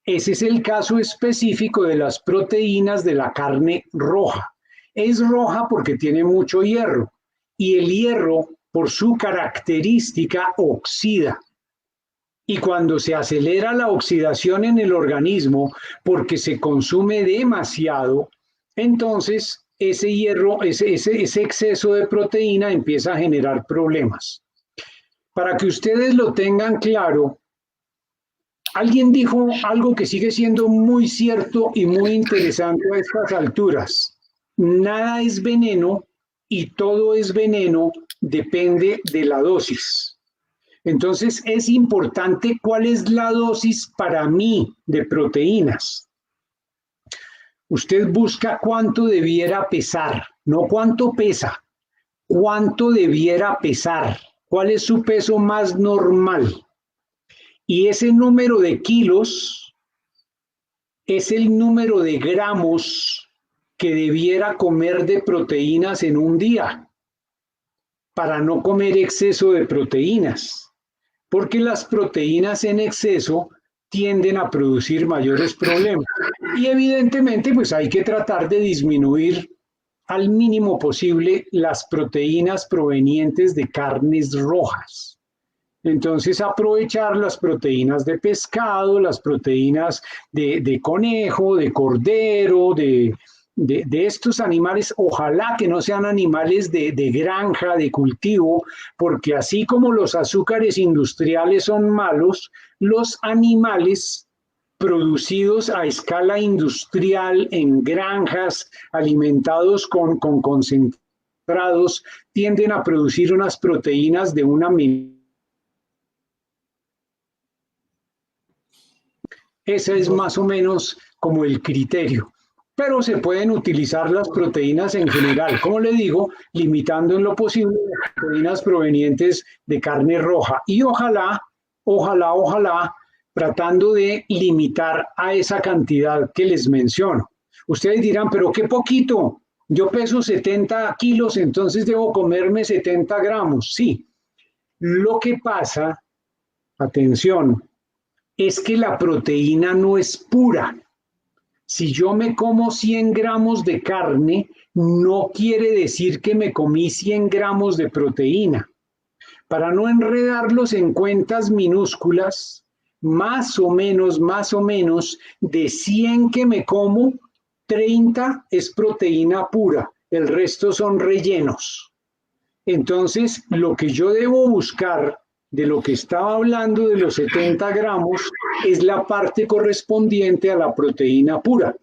[SPEAKER 2] Ese es el caso específico de las proteínas de la carne roja. Es roja porque tiene mucho hierro y el hierro, por su característica, oxida. Y cuando se acelera la oxidación en el organismo porque se consume demasiado, entonces ese hierro, ese exceso de proteína empieza a generar problemas. Para que ustedes lo tengan claro, alguien dijo algo que sigue siendo muy cierto y muy interesante a estas alturas. Nada es veneno y todo es veneno, depende de la dosis. Entonces es importante cuál es la dosis para mí de proteínas. Usted busca cuánto debiera pesar, no cuánto pesa, cuánto debiera pesar, cuál es su peso más normal. Y ese número de kilos es el número de gramos que debiera comer de proteínas en un día, para no comer exceso de proteínas, porque las proteínas en exceso tienden a producir mayores problemas. Y evidentemente, pues hay que tratar de disminuir al mínimo posible las proteínas provenientes de carnes rojas. Entonces, aprovechar las proteínas de pescado, las proteínas de conejo, de cordero, de estos animales, ojalá que no sean animales de granja, de cultivo, porque así como los azúcares industriales son malos, los animales producidos a escala industrial en granjas, alimentados con concentrados, tienden a producir unas proteínas de una menor. Ese es más o menos como el criterio. Pero se pueden utilizar las proteínas en general, como le digo, limitando en lo posible las proteínas provenientes de carne roja. Y ojalá, tratando de limitar a esa cantidad que les menciono. Ustedes dirán, pero qué poquito, yo peso 70 kilos, entonces debo comerme 70 gramos. Sí, lo que pasa, atención, es que la proteína no es pura. Si yo me como 100 gramos de carne, no quiere decir que me comí 100 gramos de proteína. Para no enredarlos en cuentas minúsculas, más o menos, de 100 que me como, 30 es proteína pura, el resto son rellenos. Entonces, lo que yo debo buscar de lo que estaba hablando de los 70 gramos es la parte correspondiente a la proteína pura.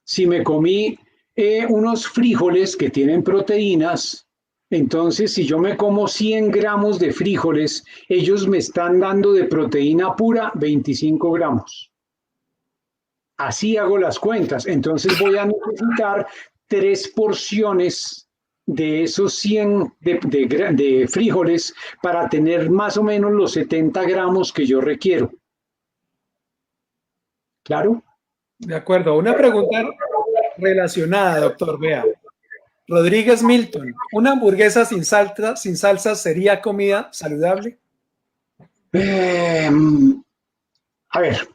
[SPEAKER 2] Si me comí unos frijoles que tienen proteínas, Entonces, si yo me como 100 gramos de frijoles, ellos me están dando de proteína pura 25 gramos. Así hago las cuentas. Entonces voy a necesitar 3 porciones de esos 100 de frijoles para tener más o menos los 70 gramos que yo requiero. ¿Claro?
[SPEAKER 1] De acuerdo. Una pregunta relacionada, doctor. Vea. Rodríguez Milton, ¿una hamburguesa sin salsa sería comida saludable?
[SPEAKER 2] A ver,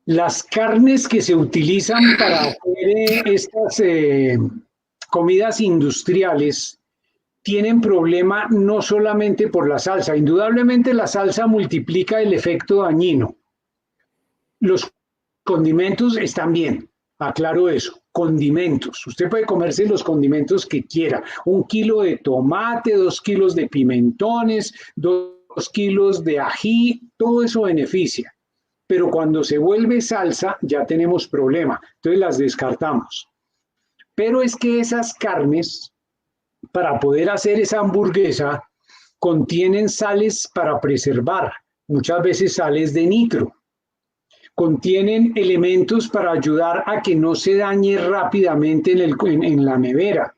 [SPEAKER 2] las carnes que se utilizan para hacer estas comidas industriales tienen problema no solamente por la salsa. Indudablemente la salsa multiplica el efecto dañino. Los condimentos están bien, aclaro eso. Condimentos. Usted puede comerse los condimentos que quiera. 1 kilo de tomate, 2 kilos de pimentones, 2 kilos de ají, todo eso beneficia. Pero cuando se vuelve salsa ya tenemos problema. Entonces las descartamos. Pero es que esas carnes, para poder hacer esa hamburguesa, contienen sales para preservar. Muchas veces sales de nitro. Contienen elementos para ayudar a que no se dañe rápidamente en la nevera.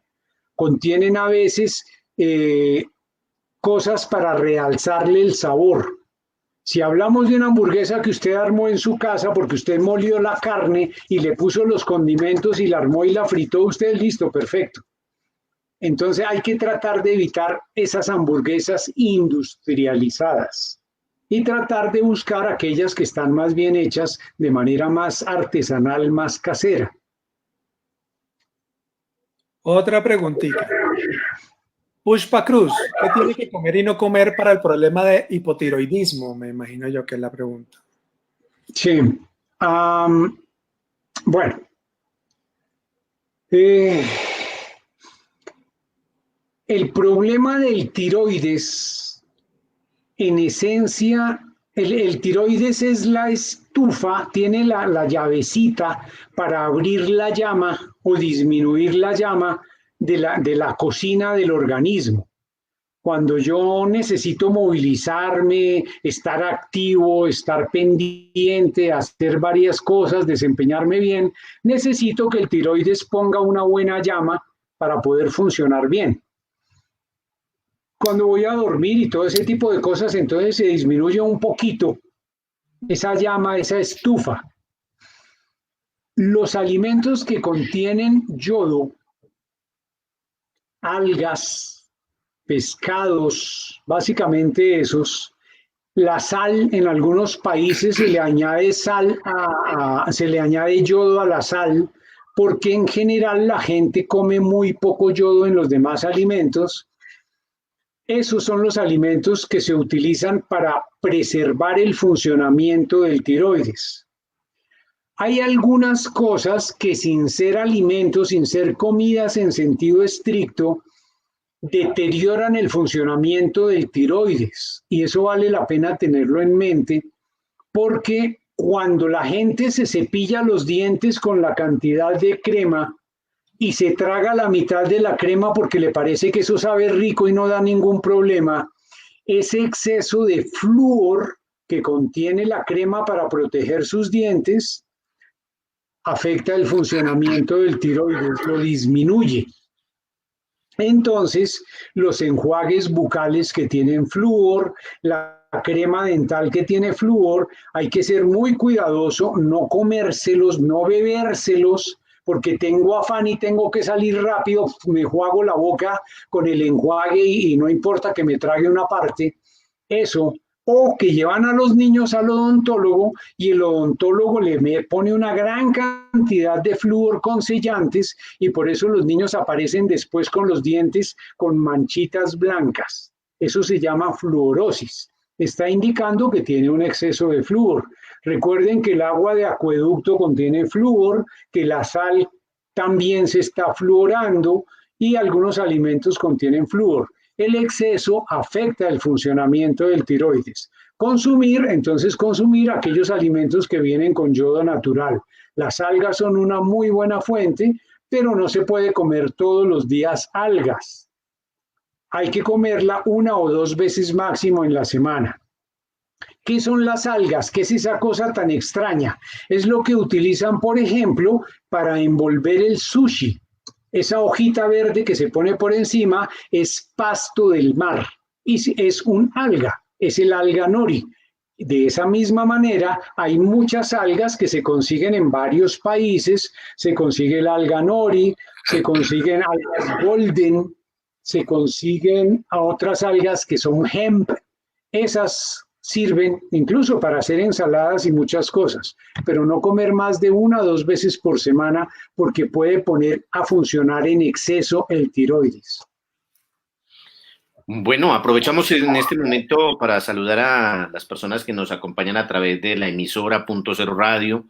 [SPEAKER 2] Contienen a veces cosas para realzarle el sabor. Si hablamos de una hamburguesa que usted armó en su casa porque usted molió la carne y le puso los condimentos y la armó y la fritó, usted listo, perfecto. Entonces hay que tratar de evitar esas hamburguesas industrializadas y tratar de buscar aquellas que están más bien hechas de manera más artesanal, más casera.
[SPEAKER 1] Otra preguntita. Pushpa Cruz, ¿qué tiene que comer y no comer para el problema de hipotiroidismo? Me imagino yo que es la pregunta.
[SPEAKER 2] Sí. Bueno. El problema del tiroides, en esencia, el tiroides es la estufa, tiene la llavecita para abrir la llama o disminuir la llama de la cocina del organismo. Cuando yo necesito movilizarme, estar activo, estar pendiente, hacer varias cosas, desempeñarme bien, necesito que el tiroides ponga una buena llama para poder funcionar bien. Cuando voy a dormir y todo ese tipo de cosas, entonces se disminuye un poquito esa llama, esa estufa. Los alimentos que contienen yodo, algas, pescados, básicamente esos, la sal, en algunos países se le añade sal, se le añade yodo a la sal, porque en general la gente come muy poco yodo en los demás alimentos. Esos son los alimentos que se utilizan para preservar el funcionamiento del tiroides. Hay algunas cosas que sin ser alimentos, sin ser comidas en sentido estricto, deterioran el funcionamiento del tiroides. Y eso vale la pena tenerlo en mente porque cuando la gente se cepilla los dientes con la cantidad de crema y se traga la mitad de la crema porque le parece que eso sabe rico y no da ningún problema, ese exceso de flúor que contiene la crema para proteger sus dientes afecta el funcionamiento del tiroides, lo disminuye. Entonces, los enjuagues bucales que tienen flúor, la crema dental que tiene flúor, hay que ser muy cuidadoso, no comérselos, no bebérselos, porque tengo afán y tengo que salir rápido, me enjuago la boca con el enjuague y no importa que me trague una parte, eso, o que llevan a los niños al odontólogo y el odontólogo le pone una gran cantidad de flúor con sellantes y por eso los niños aparecen después con los dientes con manchitas blancas. Eso se llama fluorosis. Está indicando que tiene un exceso de flúor. Recuerden que el agua de acueducto contiene flúor, que la sal también se está fluorando y algunos alimentos contienen flúor. El exceso afecta el funcionamiento del tiroides. Entonces consumir aquellos alimentos que vienen con yodo natural. Las algas son una muy buena fuente, pero no se puede comer todos los días algas. hay que comerla 1 o 2 veces máximo en la semana. ¿Qué son las algas? ¿Qué es esa cosa tan extraña? Es lo que utilizan, por ejemplo, para envolver el sushi. Esa hojita verde que se pone por encima es pasto del mar y es un alga, es el alga nori. De esa misma manera, hay muchas algas que se consiguen en varios países. Se consigue el alga nori, se consiguen algas golden, se consiguen a otras algas que son hemp. Esas sirven incluso para hacer ensaladas y muchas cosas, pero no comer más de 1 o 2 veces por semana porque puede poner a funcionar en exceso el tiroides.
[SPEAKER 3] Bueno, aprovechamos en este momento para saludar a las personas que nos acompañan a través de la emisora Punto Cero Radio,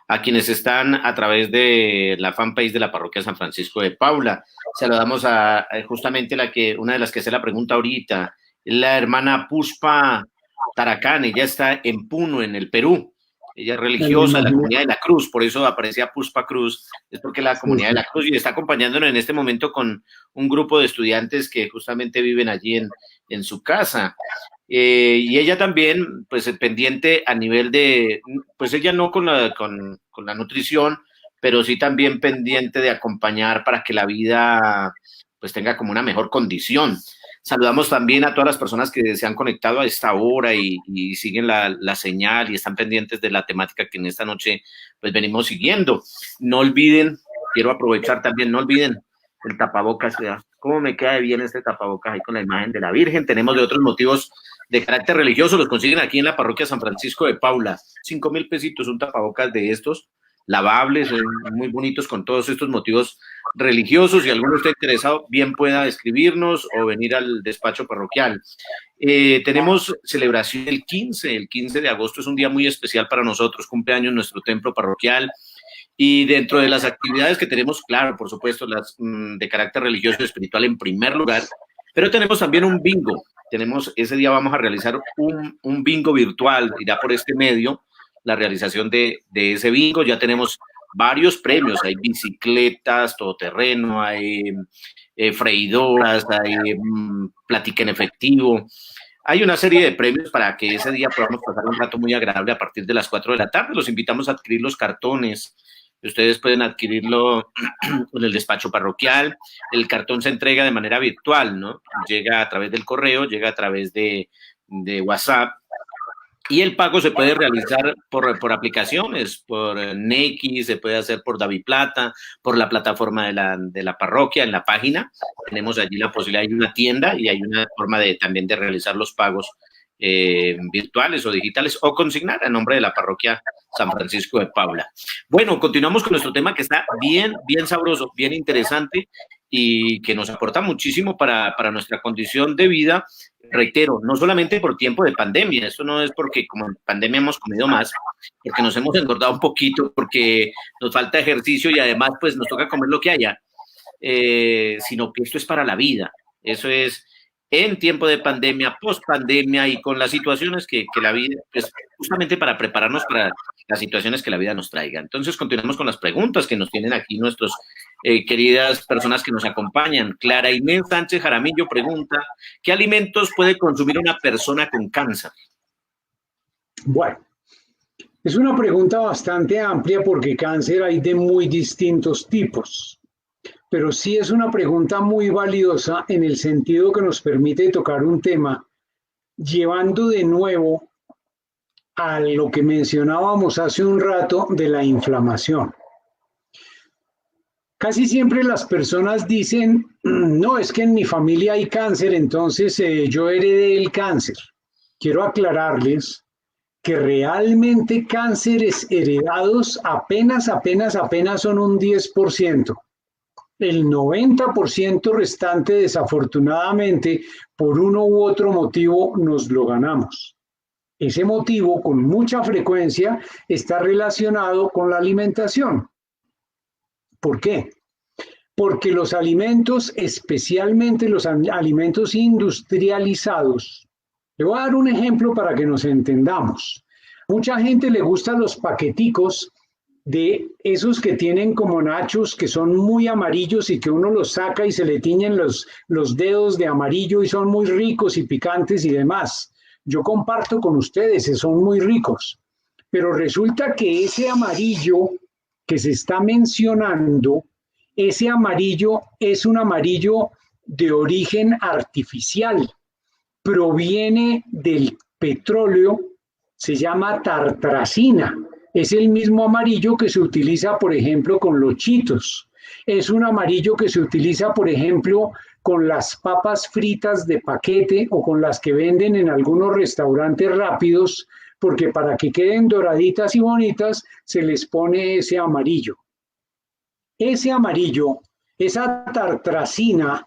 [SPEAKER 3] a quienes están a través de la fanpage de la Parroquia San Francisco de Paula. Saludamos a justamente una de las que hace la pregunta ahorita, la hermana Puspa Taracán. Ella está en Puno, en el Perú. Ella es religiosa de la Comunidad de la Cruz, por eso aparecía Puspa Cruz, es porque la Comunidad de la Cruz, y está acompañándonos en este momento con un grupo de estudiantes que justamente viven allí en su casa. Y ella también, pues pendiente a nivel de, pues ella no con la nutrición, pero sí también pendiente de acompañar para que la vida pues tenga como una mejor condición. Saludamos también a todas las personas que se han conectado a esta hora y siguen la señal y están pendientes de la temática que en esta noche pues venimos siguiendo. No olviden, quiero aprovechar también, no olviden el tapabocas. ¿Cómo me queda bien este tapabocas ahí con la imagen de la Virgen? Tenemos de otros motivos de carácter religioso, los consiguen aquí en la Parroquia San Francisco de Paula. 5,000 pesitos, un tapabocas de estos, lavables, muy bonitos con todos estos motivos religiosos. Si alguno está interesado, bien pueda escribirnos o venir al despacho parroquial. Tenemos celebración el 15 de agosto, es un día muy especial para nosotros, cumpleaños nuestro templo parroquial, y dentro de las actividades que tenemos, claro, por supuesto, las de carácter religioso y espiritual en primer lugar, pero tenemos también un bingo. Ese día vamos a realizar un bingo virtual, irá por este medio la realización de ese bingo. Ya tenemos varios premios, hay bicicletas, todoterreno, hay freidoras, hay plática en efectivo, hay una serie de premios para que ese día podamos pasar un rato muy agradable a partir de las 4 de la tarde. Los invitamos a adquirir los cartones. Ustedes pueden adquirirlo en el despacho parroquial. El cartón se entrega de manera virtual, ¿no? Llega a través del correo, llega a través de WhatsApp. Y el pago se puede realizar por aplicaciones, por Nequi, se puede hacer por DaviPlata, por la plataforma de la parroquia, en la página. Tenemos allí la posibilidad, hay una tienda y hay una forma también de realizar los pagos virtuales o digitales o consignar a nombre de la Parroquia San Francisco de Paula. Bueno, continuamos con nuestro tema que está bien sabroso, bien interesante y que nos aporta muchísimo para nuestra condición de vida. Reitero, no solamente por tiempo de pandemia, esto no es porque como en pandemia hemos comido más, porque nos hemos engordado un poquito, porque nos falta ejercicio y además pues nos toca comer lo que haya, sino que esto es para la vida. Eso es en tiempo de pandemia, post pandemia y con las situaciones que la vida, pues justamente para prepararnos para las situaciones que la vida nos traiga. Entonces continuamos con las preguntas que nos tienen aquí nuestros queridas personas que nos acompañan. Clara Inés Sánchez Jaramillo pregunta, ¿qué alimentos puede consumir una persona con cáncer?
[SPEAKER 2] Bueno, es una pregunta bastante amplia porque cáncer hay de muy distintos tipos. Pero sí es una pregunta muy valiosa en el sentido que nos permite tocar un tema, llevando de nuevo a lo que mencionábamos hace un rato de la inflamación. Casi siempre las personas dicen, no, es que en mi familia hay cáncer, entonces yo heredé el cáncer. Quiero aclararles que realmente cánceres heredados apenas son un 10%. El 90% restante, desafortunadamente, por uno u otro motivo, nos lo ganamos. Ese motivo, con mucha frecuencia, está relacionado con la alimentación. ¿Por qué? Porque los alimentos, especialmente los alimentos industrializados, le voy a dar un ejemplo para que nos entendamos. Mucha gente le gustan los paqueticos de esos que tienen como nachos que son muy amarillos y que uno los saca y se le tiñen los dedos de amarillo y son muy ricos y picantes y demás. Yo comparto con ustedes, son muy ricos, pero resulta que ese amarillo que se está mencionando, ese amarillo es un amarillo de origen artificial, proviene del petróleo, se llama tartracina. Es el mismo amarillo que se utiliza, por ejemplo, con los chitos. Es un amarillo que se utiliza, por ejemplo, con las papas fritas de paquete o con las que venden en algunos restaurantes rápidos, porque para que queden doraditas y bonitas se les pone ese amarillo. Ese amarillo, esa tartracina,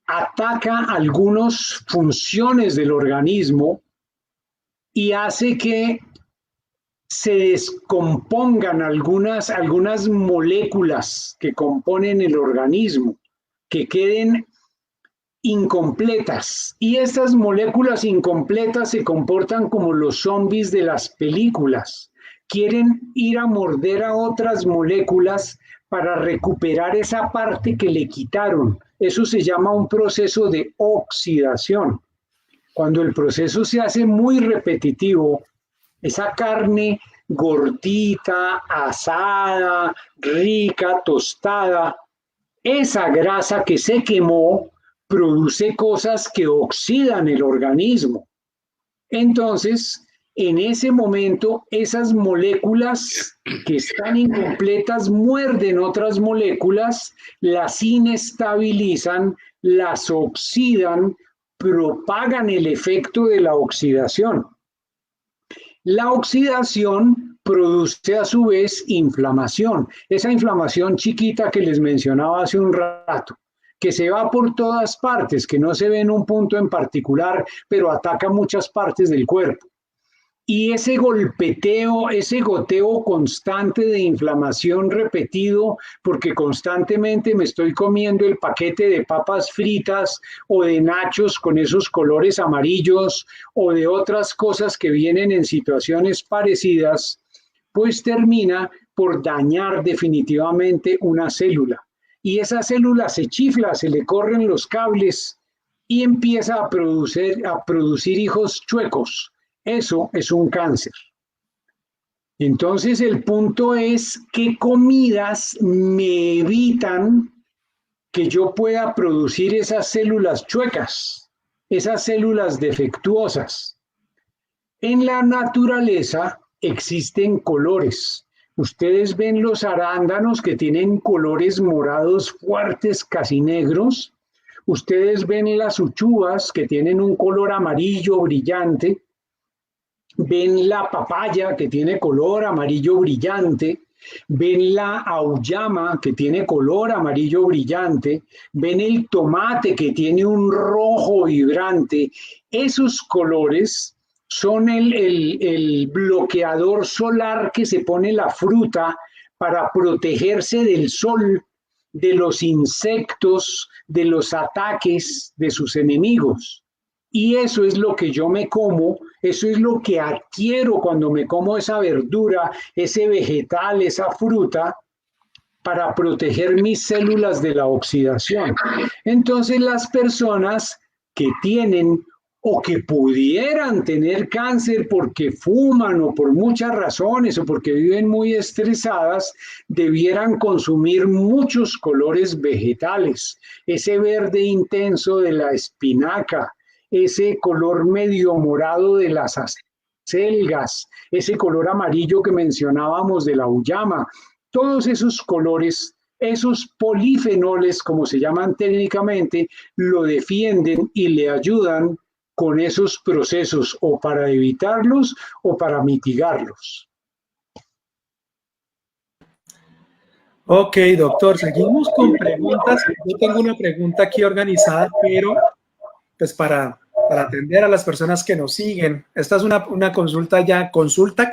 [SPEAKER 2] ataca algunas funciones del organismo y hace que se descompongan algunas moléculas que componen el organismo, que queden incompletas. Y estas moléculas incompletas se comportan como los zombies de las películas. Quieren ir a morder a otras moléculas para recuperar esa parte que le quitaron. Eso se llama un proceso de oxidación. Cuando el proceso se hace muy repetitivo, esa carne gordita, asada, rica, tostada, esa grasa que se quemó produce cosas que oxidan el organismo. Entonces, en ese momento, esas moléculas que están incompletas muerden otras moléculas, las inestabilizan, las oxidan, propagan el efecto de la oxidación. La oxidación produce a su vez inflamación, esa inflamación chiquita que les mencionaba hace un rato, que se va por todas partes, que no se ve en un punto en particular, pero ataca muchas partes del cuerpo. Y ese golpeteo, ese goteo constante de inflamación repetido, porque constantemente me estoy comiendo el paquete de papas fritas o de nachos con esos colores amarillos o de otras cosas que vienen en situaciones parecidas, pues termina por dañar definitivamente una célula. Y esa célula se chifla, se le corren los cables y empieza a producir hijos chuecos. Eso es un cáncer. Entonces el punto es qué comidas me evitan que yo pueda producir esas células chuecas, esas células defectuosas. En la naturaleza existen colores. Ustedes ven los arándanos que tienen colores morados fuertes, casi negros. Ustedes ven las uchuvas que tienen un color amarillo brillante. Ven la papaya que tiene color amarillo brillante, ven la auyama que tiene color amarillo brillante, ven el tomate que tiene un rojo vibrante. Esos colores son el bloqueador solar que se pone la fruta para protegerse del sol, de los insectos, de los ataques de sus enemigos. Y eso es lo que yo me como, eso es lo que adquiero cuando me como esa verdura, ese vegetal, esa fruta, para proteger mis células de la oxidación. Entonces las personas que tienen o que pudieran tener cáncer porque fuman o por muchas razones o porque viven muy estresadas, debieran consumir muchos colores vegetales, ese verde intenso de la espinaca, ese color medio morado de las acelgas, ese color amarillo que mencionábamos de la auyama, todos esos colores, esos polifenoles, como se llaman técnicamente, lo defienden y le ayudan con esos procesos o para evitarlos o para mitigarlos.
[SPEAKER 1] Ok, doctor, seguimos con preguntas. Yo tengo una pregunta aquí organizada, pero pues para atender a las personas que nos siguen. Esta es una consulta ya, consulta.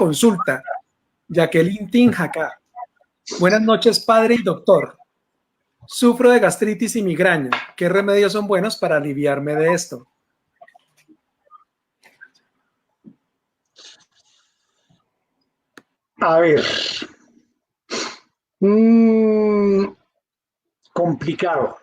[SPEAKER 1] Jacqueline Tinjaca. Buenas noches, padre y doctor. Sufro de gastritis y migraña. ¿Qué remedios son buenos para aliviarme de esto?
[SPEAKER 2] A ver, complicado.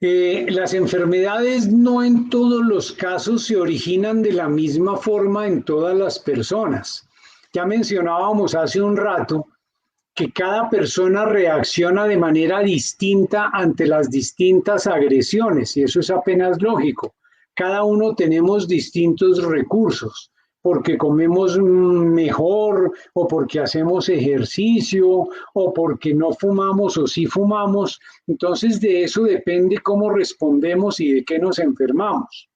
[SPEAKER 2] Las enfermedades no en todos los casos se originan de la misma forma en todas las personas. Ya mencionábamos hace un rato que cada persona reacciona de manera distinta ante las distintas agresiones, y eso es apenas lógico. Cada uno tenemos distintos recursos, porque comemos mejor, o porque hacemos ejercicio, o porque no fumamos o sí fumamos. Entonces de eso depende cómo respondemos y de qué nos enfermamos.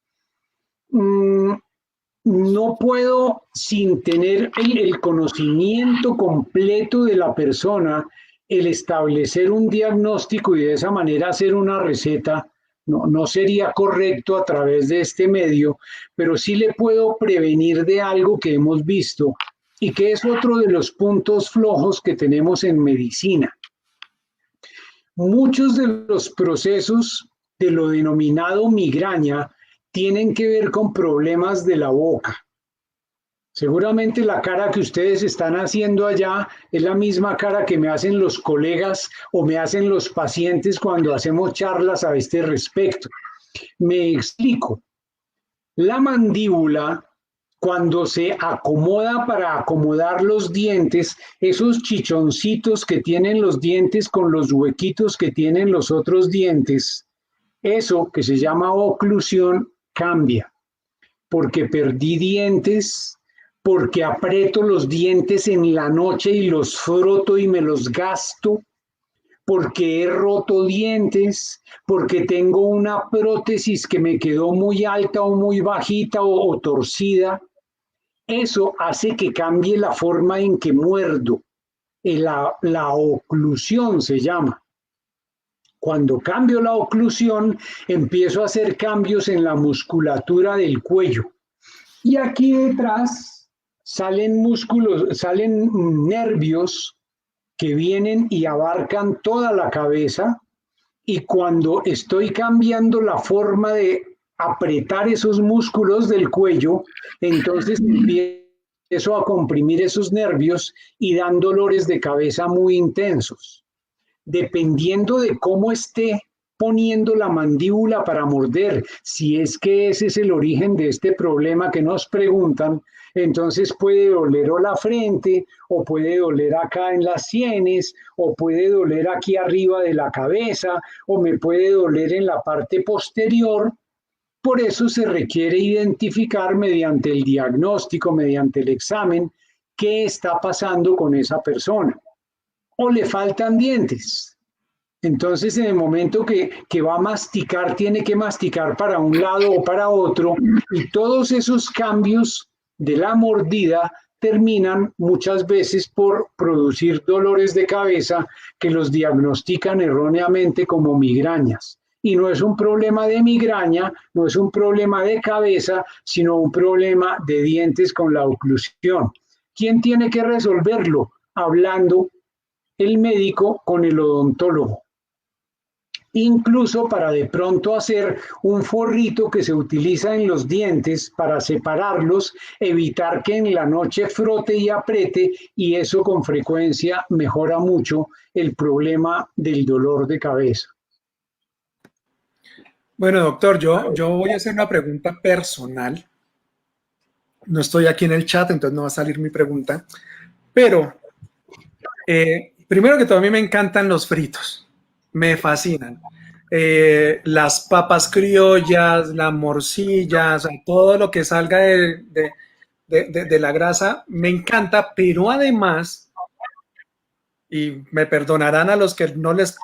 [SPEAKER 2] No puedo, sin tener el conocimiento completo de la persona, el establecer un diagnóstico y de esa manera hacer una receta. No sería correcto a través de este medio, pero sí le puedo prevenir de algo que hemos visto y que es otro de los puntos flojos que tenemos en medicina. Muchos de los procesos de lo denominado migraña tienen que ver con problemas de la boca. Seguramente la cara que ustedes están haciendo allá es la misma cara que me hacen los colegas o me hacen los pacientes cuando hacemos charlas a este respecto. Me explico. La mandíbula, cuando se acomoda para acomodar los dientes, esos chichoncitos que tienen los dientes con los huequitos que tienen los otros dientes, eso que se llama oclusión cambia, porque perdí dientes, porque aprieto los dientes en la noche y los froto y me los gasto, porque he roto dientes, porque tengo una prótesis que me quedó muy alta o muy bajita o torcida. Eso hace que cambie la forma en que muerdo. La oclusión se llama. Cuando cambio la oclusión, empiezo a hacer cambios en la musculatura del cuello. Y aquí detrás salen músculos, salen nervios que vienen y abarcan toda la cabeza. Y cuando estoy cambiando la forma de apretar esos músculos del cuello, entonces empiezo a comprimir esos nervios y dan dolores de cabeza muy intensos. Dependiendo de cómo esté poniendo la mandíbula para morder, si es que ese es el origen de este problema que nos preguntan, entonces puede doler o la frente, o puede doler acá en las sienes, o puede doler aquí arriba de la cabeza, o me puede doler en la parte posterior. Por eso se requiere identificar mediante el diagnóstico, mediante el examen, qué está pasando con esa persona. O le faltan dientes. Entonces, en el momento que va a masticar, tiene que masticar para un lado o para otro, y todos esos cambios de la mordida terminan muchas veces por producir dolores de cabeza que los diagnostican erróneamente como migrañas. Y no es un problema de migraña, no es un problema de cabeza, sino un problema de dientes con la oclusión. ¿Quién tiene que resolverlo? Hablando el médico con el odontólogo. Incluso para de pronto hacer un forrito que se utiliza en los dientes para separarlos, evitar que en la noche frote y apriete, y eso con frecuencia mejora mucho el problema del dolor de cabeza.
[SPEAKER 1] Bueno, doctor, yo voy a hacer una pregunta personal. No estoy aquí en el chat, entonces no va a salir mi pregunta. Pero, primero que todo, a mí me encantan los fritos. Me fascinan. Las papas criollas, la morcilla, o sea, todo lo que salga de la grasa, me encanta, pero además, y me perdonarán a los que no les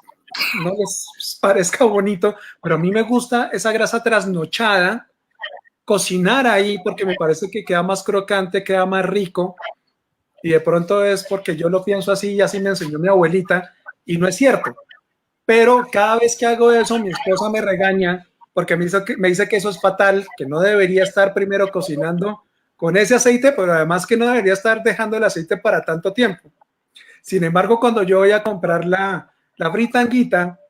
[SPEAKER 1] parezca bonito, pero a mí me gusta esa grasa trasnochada, cocinar ahí porque me parece que queda más crocante, queda más rico, y de pronto es porque yo lo pienso así y así me enseñó mi abuelita, y no es cierto. Pero cada vez que hago eso, mi esposa me regaña porque me dice que eso es fatal, que no debería estar primero cocinando con ese aceite, pero además que no debería estar dejando el aceite para tanto tiempo. Sin embargo, cuando yo voy a comprar la fritanguita,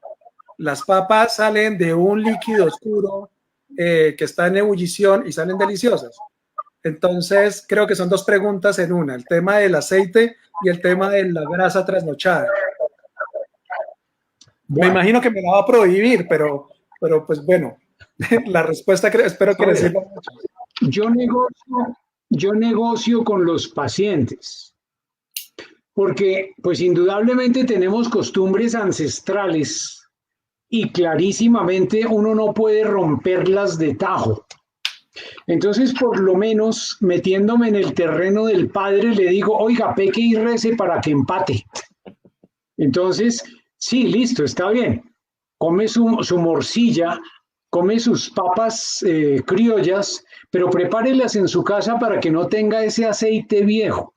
[SPEAKER 1] las papas salen de un líquido oscuro que está en ebullición y salen deliciosas. Entonces, creo que son dos preguntas en una, el tema del aceite y el tema de la grasa trasnochada. Me imagino que me la va a prohibir, pero pues bueno, la respuesta espero que les sirva mucho.
[SPEAKER 2] Yo negocio con los pacientes, porque pues indudablemente tenemos costumbres ancestrales y clarísimamente uno no puede romperlas de tajo. Entonces, por lo menos, metiéndome en el terreno del padre, le digo, oiga, peque y rece para que empate. Entonces, sí, listo, está bien. Come su morcilla, come sus papas criollas, pero prepárelas en su casa para que no tenga ese aceite viejo.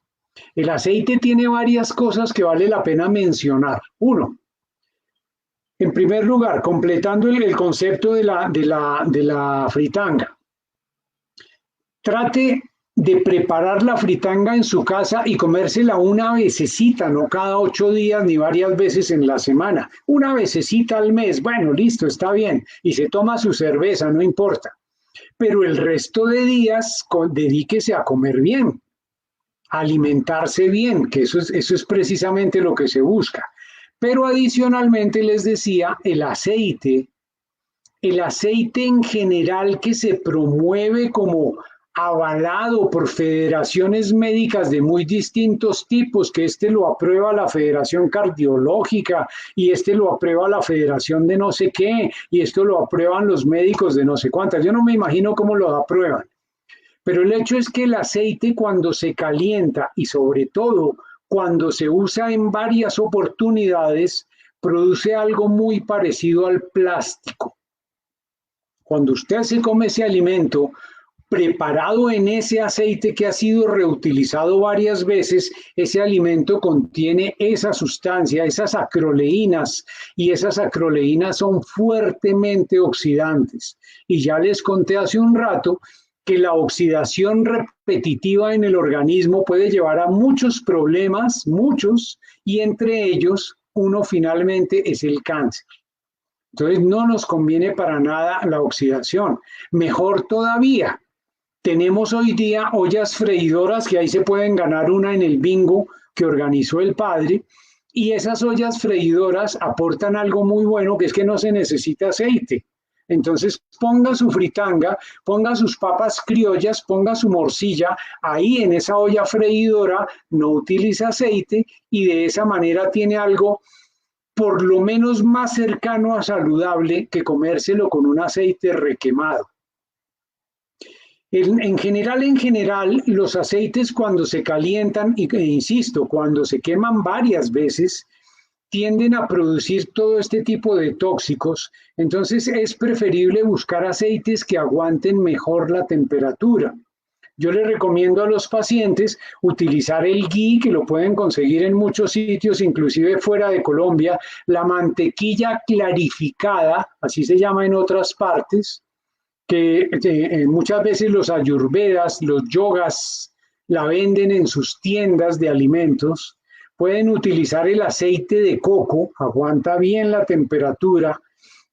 [SPEAKER 2] El aceite tiene varias cosas que vale la pena mencionar. Uno, en primer lugar, completando el concepto de la fritanga. Trate de preparar la fritanga en su casa y comérsela una vecesita, no cada 8 días ni varias veces en la semana. Una vecesita al mes, bueno, listo, está bien. Y se toma su cerveza, no importa. Pero el resto de días dedíquese a comer bien, a alimentarse bien, que eso es precisamente lo que se busca. Pero adicionalmente les decía, el aceite en general que se promueve como avalado por federaciones médicas de muy distintos tipos, que lo aprueba la Federación Cardiológica y lo aprueba la Federación de no sé qué, y esto lo aprueban los médicos de no sé cuántas. Yo no me imagino cómo lo aprueban. Pero el hecho es que el aceite cuando se calienta y sobre todo cuando se usa en varias oportunidades, produce algo muy parecido al plástico. Cuando usted se come ese alimento preparado en ese aceite que ha sido reutilizado varias veces, ese alimento contiene esa sustancia, esas acroleínas, y esas acroleínas son fuertemente oxidantes. Y ya les conté hace un rato que la oxidación repetitiva en el organismo puede llevar a muchos problemas, muchos, y entre ellos uno finalmente es el cáncer. Entonces no nos conviene para nada la oxidación. Mejor todavía, tenemos hoy día ollas freidoras que ahí se pueden ganar una en el bingo que organizó el padre, y esas ollas freidoras aportan algo muy bueno, que es que no se necesita aceite. Entonces ponga su fritanga, ponga sus papas criollas, ponga su morcilla ahí en esa olla freidora, no utiliza aceite y de esa manera tiene algo por lo menos más cercano a saludable que comérselo con un aceite requemado. En general, los aceites cuando se calientan, insisto, cuando se queman varias veces, tienden a producir todo este tipo de tóxicos. Entonces es preferible buscar aceites que aguanten mejor la temperatura. Yo les recomiendo a los pacientes utilizar el ghee, que lo pueden conseguir en muchos sitios, inclusive fuera de Colombia, la mantequilla clarificada, así se llama en otras partes, que muchas veces los ayurvedas, los yogas, la venden en sus tiendas de alimentos. Pueden utilizar el aceite de coco, aguanta bien la temperatura.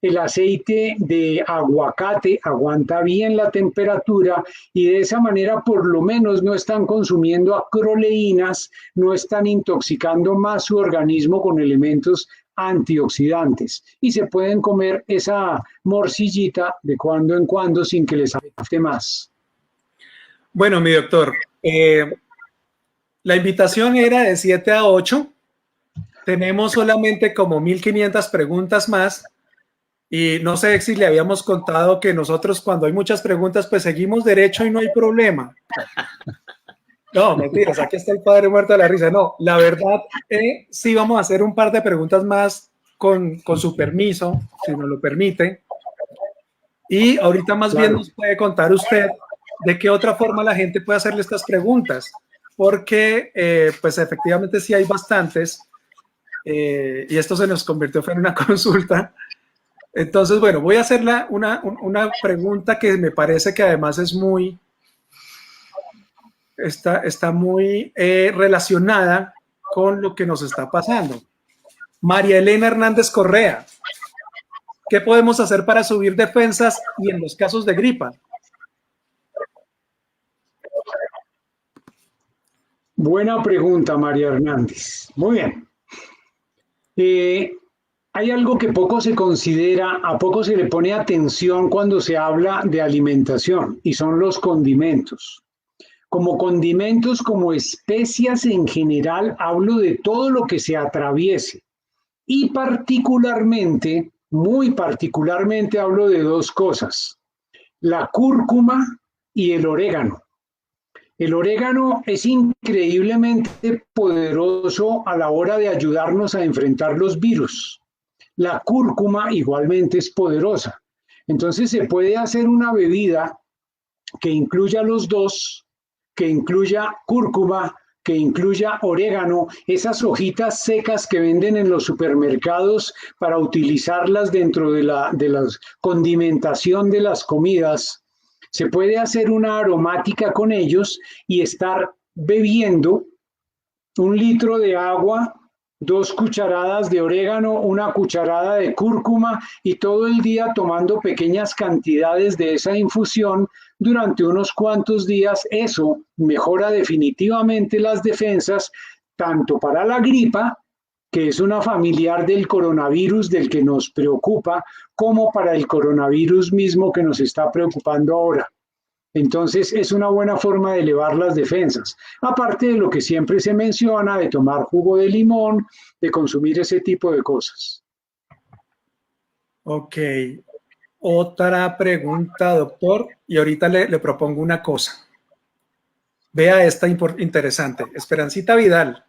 [SPEAKER 2] El aceite de aguacate aguanta bien la temperatura y de esa manera por lo menos no están consumiendo acroleínas, no están intoxicando más su organismo con elementos antioxidantes y se pueden comer esa morcillita de cuando en cuando sin que les afecte más.
[SPEAKER 1] Bueno, mi doctor, la invitación era de 7 a 8. Tenemos solamente como 1500 preguntas más. Y no sé si le habíamos contado que nosotros cuando hay muchas preguntas, pues seguimos derecho y no hay problema. No, mentiras, aquí está el padre muerto de la risa. No, la verdad, sí vamos a hacer un par de preguntas más con su permiso, si nos lo permite. Y ahorita más bien nos puede contar usted de qué otra forma la gente puede hacerle estas preguntas, porque pues efectivamente sí hay bastantes, y esto se nos convirtió en una consulta. Entonces, bueno, voy a hacer una pregunta que me parece que además es muy, está muy relacionada con lo que nos está pasando. María Elena Hernández Correa, ¿qué podemos hacer para subir defensas y en los casos de gripa?
[SPEAKER 2] Buena pregunta, María Hernández. Muy bien. Hay algo que poco se considera, a poco se le pone atención cuando se habla de alimentación, y son los condimentos. Como condimentos, como especias en general, hablo de todo lo que se atraviese. Y particularmente, muy particularmente, hablo de dos cosas: la cúrcuma y el orégano. El orégano es increíblemente poderoso a la hora de ayudarnos a enfrentar los virus. La cúrcuma igualmente es poderosa. Entonces se puede hacer una bebida que incluya los dos, que incluya cúrcuma, que incluya orégano, esas hojitas secas que venden en los supermercados para utilizarlas dentro de la condimentación de las comidas. Se puede hacer una aromática con ellos y estar bebiendo 1 litro de agua, 2 cucharadas de orégano, 1 cucharada de cúrcuma, y todo el día tomando pequeñas cantidades de esa infusión durante unos cuantos días. Eso mejora definitivamente las defensas, tanto para la gripa, que es una familiar del coronavirus del que nos preocupa, como para el coronavirus mismo que nos está preocupando ahora. Entonces es una buena forma de elevar las defensas, aparte de lo que siempre se menciona, de tomar jugo de limón, de consumir ese tipo de cosas.
[SPEAKER 1] Ok. Otra pregunta, doctor, y ahorita le propongo una cosa. Vea esta interesante. Esperancita Vidal,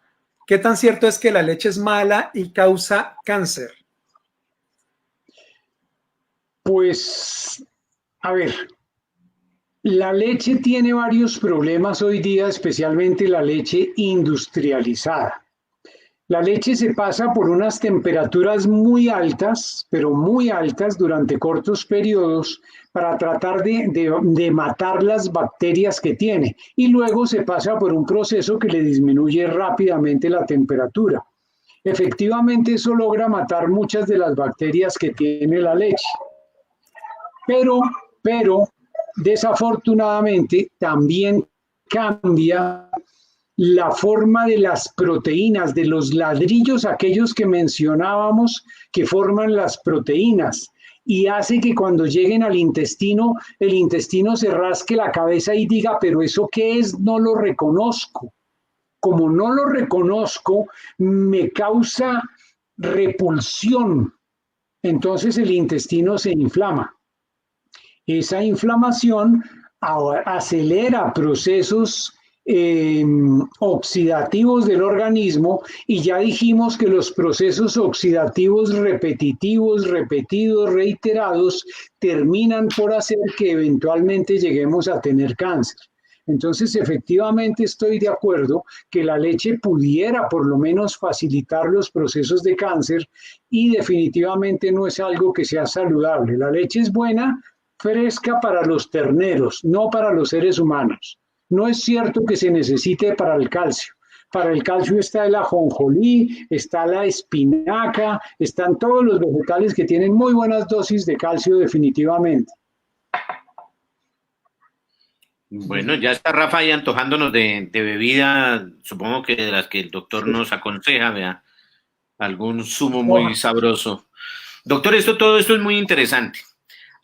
[SPEAKER 1] ¿qué tan cierto es que la leche es mala y causa cáncer?
[SPEAKER 2] Pues, a ver, la leche tiene varios problemas hoy día, especialmente la leche industrializada. La leche se pasa por unas temperaturas muy altas, pero muy altas durante cortos periodos para tratar de matar las bacterias que tiene, y luego se pasa por un proceso que le disminuye rápidamente la temperatura. Efectivamente, eso logra matar muchas de las bacterias que tiene la leche. Pero desafortunadamente también cambia la forma de las proteínas, de los ladrillos, aquellos que mencionábamos que forman las proteínas, y hace que cuando lleguen al intestino, el intestino se rasque la cabeza y diga, pero ¿eso qué es? No lo reconozco. Como no lo reconozco, me causa repulsión. Entonces el intestino se inflama. Esa inflamación acelera procesos oxidativos del organismo, y ya dijimos que los procesos oxidativos repetitivos, repetidos, reiterados, terminan por hacer que eventualmente lleguemos a tener cáncer. Entonces, efectivamente estoy de acuerdo que la leche pudiera por lo menos facilitar los procesos de cáncer, y definitivamente no es algo que sea saludable. La leche es buena, fresca, para los terneros, no para los seres humanos. No es cierto que se necesite para el calcio. Para el calcio está el ajonjolí, está la espinaca, están todos los vegetales que tienen muy buenas dosis de calcio definitivamente.
[SPEAKER 3] Bueno, ya está Rafa ahí antojándonos de bebida, supongo que de las que el doctor nos aconseja, vea, algún zumo muy sabroso. Doctor, todo esto es muy interesante.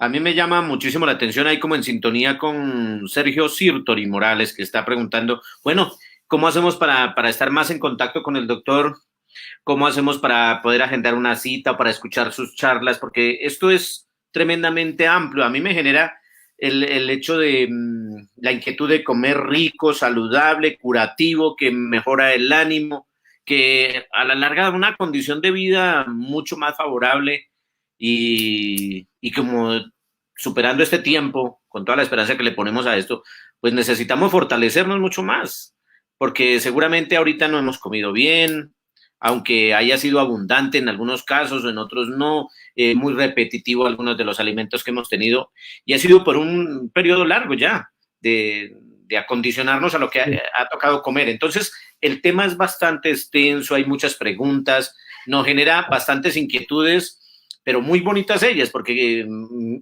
[SPEAKER 3] A mí me llama muchísimo la atención, ahí como en sintonía con Sergio Sirtori Morales, que está preguntando, bueno, ¿cómo hacemos para estar más en contacto con el doctor? ¿Cómo hacemos para poder agendar una cita, para escuchar sus charlas? Porque esto es tremendamente amplio. A mí me genera el hecho de la inquietud de comer rico, saludable, curativo, que mejora el ánimo, que a la larga da una condición de vida mucho más favorable, y como superando este tiempo, con toda la esperanza que le ponemos a esto, pues necesitamos fortalecernos mucho más, porque seguramente ahorita no hemos comido bien, aunque haya sido abundante en algunos casos, en otros no, muy repetitivo algunos de los alimentos que hemos tenido, y ha sido por un periodo largo ya de acondicionarnos a lo que ha tocado comer. Entonces, el tema es bastante extenso, hay muchas preguntas, nos genera bastantes inquietudes, pero muy bonitas ellas, porque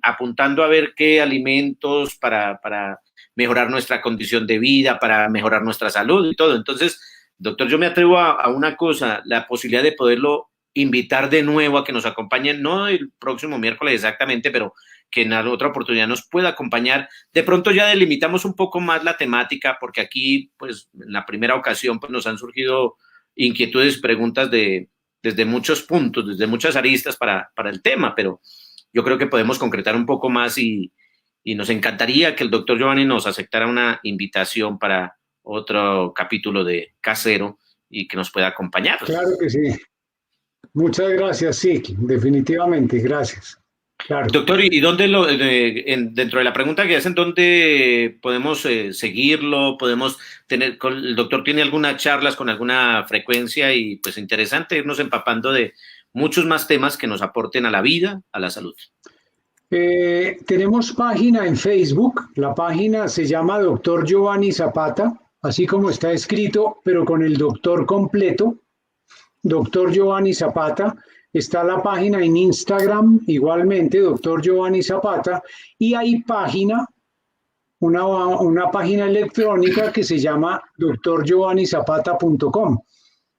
[SPEAKER 3] apuntando a ver qué alimentos para mejorar nuestra condición de vida, para mejorar nuestra salud y todo. Entonces, doctor, yo me atrevo a una cosa, la posibilidad de poderlo invitar de nuevo a que nos acompañen, no el próximo miércoles exactamente, pero que en otra oportunidad nos pueda acompañar. De pronto ya delimitamos un poco más la temática, porque aquí, pues, en la primera ocasión, pues, nos han surgido inquietudes, preguntas desde muchos puntos, desde muchas aristas para el tema, pero yo creo que podemos concretar un poco más y nos encantaría que el doctor Giovanni nos aceptara una invitación para otro capítulo de Casero y que nos pueda acompañar.
[SPEAKER 2] Claro que sí. Muchas gracias, sí, definitivamente, gracias. Claro.
[SPEAKER 3] Doctor, ¿y dónde dentro de la pregunta que hacen, dónde podemos seguirlo? ¿Podemos tener, el doctor tiene algunas charlas con alguna frecuencia? Y pues interesante irnos empapando de muchos más temas que nos aporten a la vida, a la salud.
[SPEAKER 2] Tenemos página en Facebook, la página se llama Doctor Giovanni Zapata, así como está escrito, pero con el doctor completo, Doctor Giovanni Zapata. Está la página en Instagram, igualmente, Doctor Giovanni Zapata, y hay una página electrónica que se llama drgiovannizapata.com.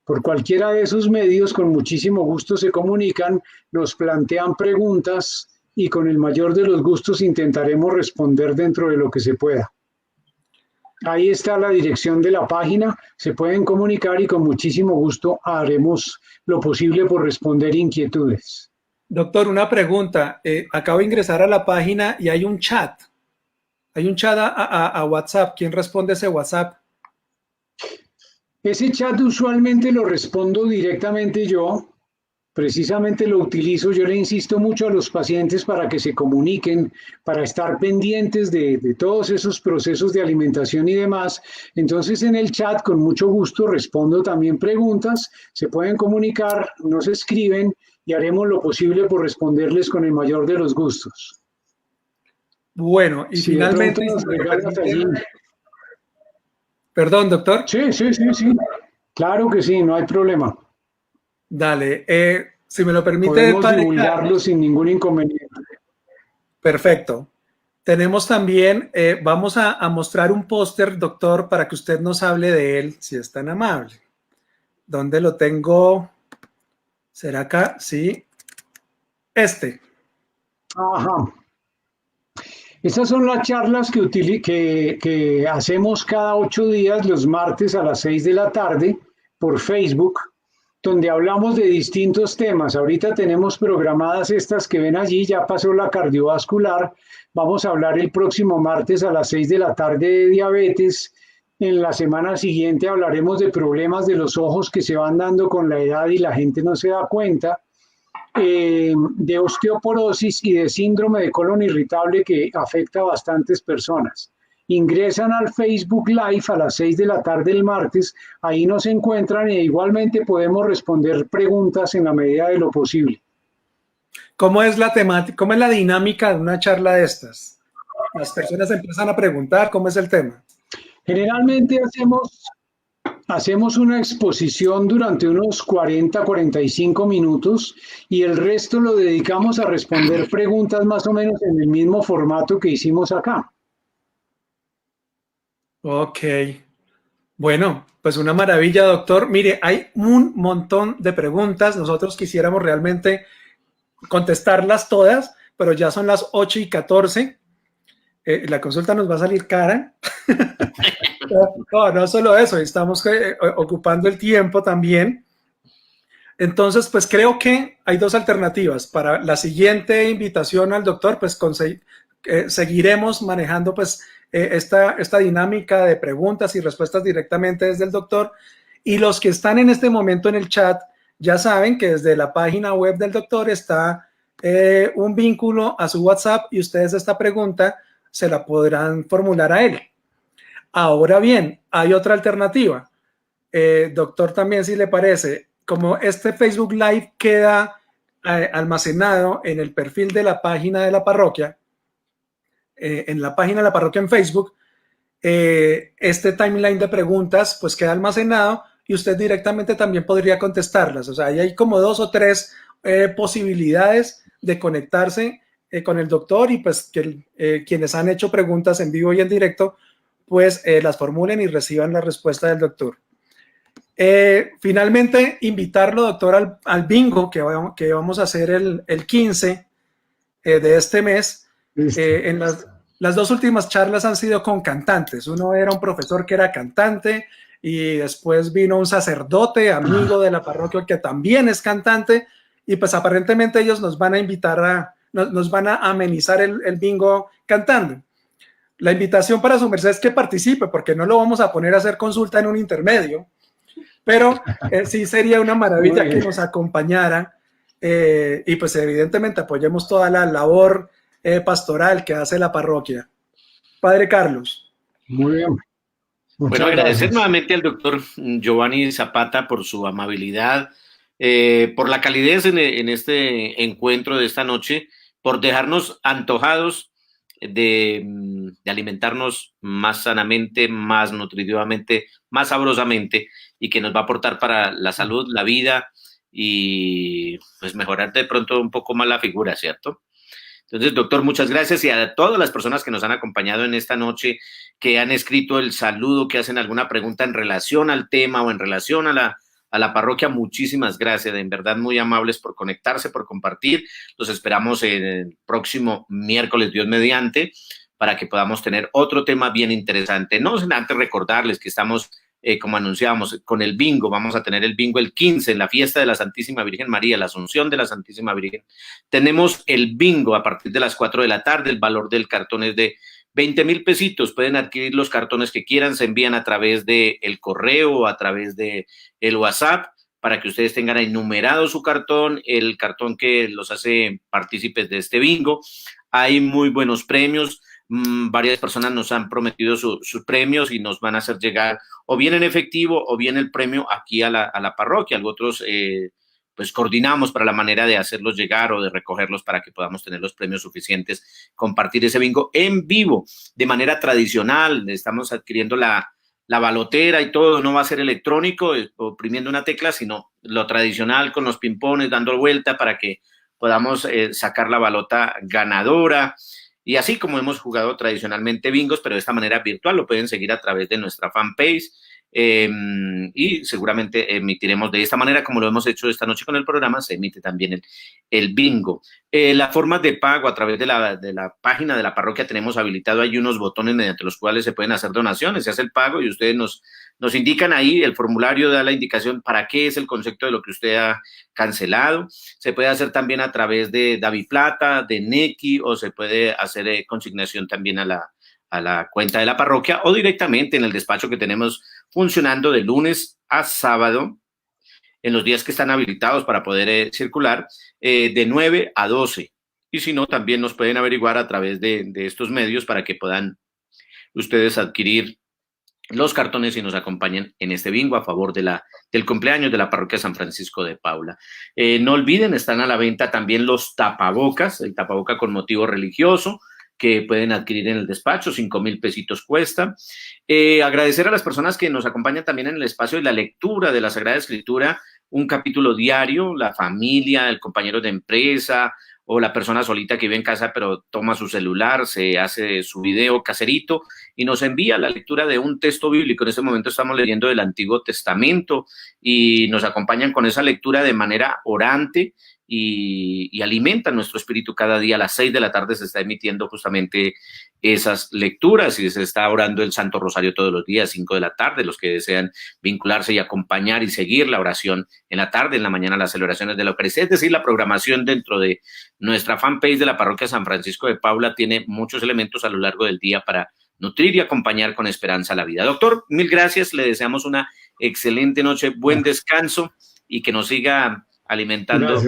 [SPEAKER 2] Por cualquiera de esos medios, con muchísimo gusto se comunican, nos plantean preguntas y con el mayor de los gustos intentaremos responder dentro de lo que se pueda. Ahí está la dirección de la página, se pueden comunicar y con muchísimo gusto haremos lo posible por responder inquietudes.
[SPEAKER 1] Doctor, una pregunta. Acabo de ingresar a la página y hay un chat. Hay un chat a WhatsApp. ¿Quién responde ese WhatsApp?
[SPEAKER 2] Ese chat usualmente lo respondo directamente yo. Precisamente lo utilizo, yo le insisto mucho a los pacientes para que se comuniquen, para estar pendientes de todos esos procesos de alimentación y demás. Entonces en el chat con mucho gusto respondo también preguntas, se pueden comunicar, nos escriben y haremos lo posible por responderles con el mayor de los gustos.
[SPEAKER 1] Bueno, y
[SPEAKER 2] si
[SPEAKER 1] finalmente...
[SPEAKER 2] nos regalas allí.
[SPEAKER 1] Perdón, doctor.
[SPEAKER 2] Sí. Claro que sí, no hay problema.
[SPEAKER 1] Dale, si me lo permite.
[SPEAKER 2] Podemos divulgarlo sin ningún inconveniente.
[SPEAKER 1] Perfecto. Tenemos también, vamos a mostrar un póster, doctor, para que usted nos hable de él, si es tan amable. ¿Dónde lo tengo? ¿Será acá? Sí. Este.
[SPEAKER 2] Ajá. Estas son las charlas que hacemos cada 8 días, los martes a las 6 de la tarde, por Facebook, donde hablamos de distintos temas. Ahorita tenemos programadas estas que ven allí, ya pasó la cardiovascular. Vamos a hablar el próximo martes a las 6 de la tarde de diabetes. En la semana siguiente hablaremos de problemas de los ojos que se van dando con la edad y la gente no se da cuenta. De osteoporosis y de síndrome de colon irritable que afecta a bastantes personas. Ingresan al Facebook Live a las 6 de la tarde el martes, ahí nos encuentran e igualmente podemos responder preguntas en la medida de lo posible.
[SPEAKER 1] ¿Cómo es la temática, cómo es la dinámica de una charla de estas? Las personas empiezan a preguntar cómo es el tema.
[SPEAKER 2] Generalmente hacemos una exposición durante unos 40-45 minutos y el resto lo dedicamos a responder preguntas más o menos en el mismo formato que hicimos acá.
[SPEAKER 1] Ok. Bueno, pues una maravilla, doctor. Mire, hay un montón de preguntas. Nosotros quisiéramos realmente contestarlas todas, pero ya son las 8:14. La consulta nos va a salir cara. No solo eso, estamos ocupando el tiempo también. Entonces, pues creo que hay dos alternativas. Para la siguiente invitación al doctor, pues seguiremos manejando pues esta dinámica de preguntas y respuestas directamente desde el doctor. Y los que están en este momento en el chat ya saben que desde la página web del doctor está un vínculo a su WhatsApp y ustedes esta pregunta se la podrán formular a él. Ahora bien, hay otra alternativa. Doctor, también si le parece, como este Facebook Live queda almacenado en el perfil de la página de la parroquia, en la página de la parroquia en Facebook, este timeline de preguntas pues queda almacenado y usted directamente también podría contestarlas. O sea, ahí hay como 2 o 3 posibilidades de conectarse con el doctor y pues que quienes han hecho preguntas en vivo y en directo pues las formulen y reciban la respuesta del doctor. Finalmente, invitarlo, doctor, al bingo que vamos a hacer el 15 de este mes. En las dos últimas charlas han sido con cantantes. Uno era un profesor que era cantante y después vino un sacerdote, amigo de la parroquia, que también es cantante, y pues aparentemente ellos nos van a invitar nos van a amenizar el bingo cantando. La invitación para su merced es que participe, porque no lo vamos a poner a hacer consulta en un intermedio, pero sí sería una maravilla que nos acompañara y pues evidentemente apoyemos toda la labor pastoral que hace la parroquia. Padre Carlos.
[SPEAKER 2] Muy bien.
[SPEAKER 3] Bueno, agradecer nuevamente al doctor Giovanni Zapata por su amabilidad, por la calidez en este encuentro de esta noche, por dejarnos antojados de alimentarnos más sanamente, más nutritivamente, más sabrosamente, y que nos va a aportar para la salud, la vida y pues mejorar de pronto un poco más la figura, ¿cierto? Entonces, doctor, muchas gracias, y a todas las personas que nos han acompañado en esta noche, que han escrito el saludo, que hacen alguna pregunta en relación al tema o en relación a la parroquia, muchísimas gracias, en verdad muy amables por conectarse, por compartir. Los esperamos el próximo miércoles, Dios mediante, para que podamos tener otro tema bien interesante. No sin antes recordarles que estamos, como anunciábamos, con el bingo. Vamos a tener el bingo el 15 en la fiesta de la Santísima Virgen María, la Asunción de la Santísima Virgen. Tenemos el bingo a partir de las 4 de la tarde. El valor del cartón es de 20,000 pesitos. Pueden adquirir los cartones que quieran, se envían a través del correo o a través de el WhatsApp, para que ustedes tengan enumerado su cartón, el cartón que los hace partícipes de este bingo. Hay muy buenos premios. Varias personas nos han prometido sus premios y nos van a hacer llegar o bien en efectivo o bien el premio aquí a la parroquia. Nosotros pues coordinamos para la manera de hacerlos llegar o de recogerlos para que podamos tener los premios suficientes, compartir ese bingo en vivo de manera tradicional. Estamos adquiriendo la balotera y todo, no va a ser electrónico, oprimiendo una tecla, sino lo tradicional con los pimpones, dando vuelta para que podamos sacar la balota ganadora. Y así como hemos jugado tradicionalmente bingos, pero de esta manera virtual, lo pueden seguir a través de nuestra fanpage y seguramente emitiremos de esta manera, como lo hemos hecho esta noche con el programa, se emite también el bingo. Las formas de pago a través de la página de la parroquia tenemos habilitado ahí unos botones mediante los cuales se pueden hacer donaciones, se hace el pago y ustedes nos indican ahí, el formulario da la indicación para qué es el concepto de lo que usted ha cancelado. Se puede hacer también a través de DaviPlata, de Nequi, o se puede hacer consignación también a la cuenta de la parroquia o directamente en el despacho que tenemos funcionando de lunes a sábado, en los días que están habilitados para poder circular, de 9 a 12. Y si no, también nos pueden averiguar a través de estos medios para que puedan ustedes adquirir los cartones y nos acompañen en este bingo a favor del cumpleaños de la parroquia San Francisco de Paula. No olviden, están a la venta también los tapabocas, el tapaboca con motivo religioso, que pueden adquirir en el despacho, 5,000 pesitos cuesta. Agradecer a las personas que nos acompañan también en el espacio de la lectura de la Sagrada Escritura, un capítulo diario, la familia, el compañero de empresa o la persona solita que vive en casa pero toma su celular, se hace su video caserito y nos envía la lectura de un texto bíblico. En este momento estamos leyendo del Antiguo Testamento y nos acompañan con esa lectura de manera orante y alimentan nuestro espíritu cada día. A las 6 de la tarde se está emitiendo justamente esas lecturas y se está orando el Santo Rosario todos los días, 5 de la tarde, los que desean vincularse y acompañar y seguir la oración en la tarde, en la mañana las celebraciones de la Eucaristía, es decir, la programación dentro de nuestra fanpage de la parroquia San Francisco de Paula tiene muchos elementos a lo largo del día para nutrir y acompañar con esperanza la vida. Doctor, mil gracias, le deseamos una excelente noche, buen descanso y que nos siga alimentando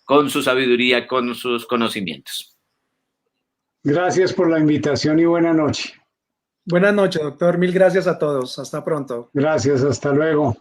[SPEAKER 3] con su sabiduría, con sus conocimientos.
[SPEAKER 2] Gracias por la invitación y buena noche.
[SPEAKER 1] Buenas noches, doctor. Mil gracias a todos. Hasta pronto.
[SPEAKER 2] Gracias, hasta luego.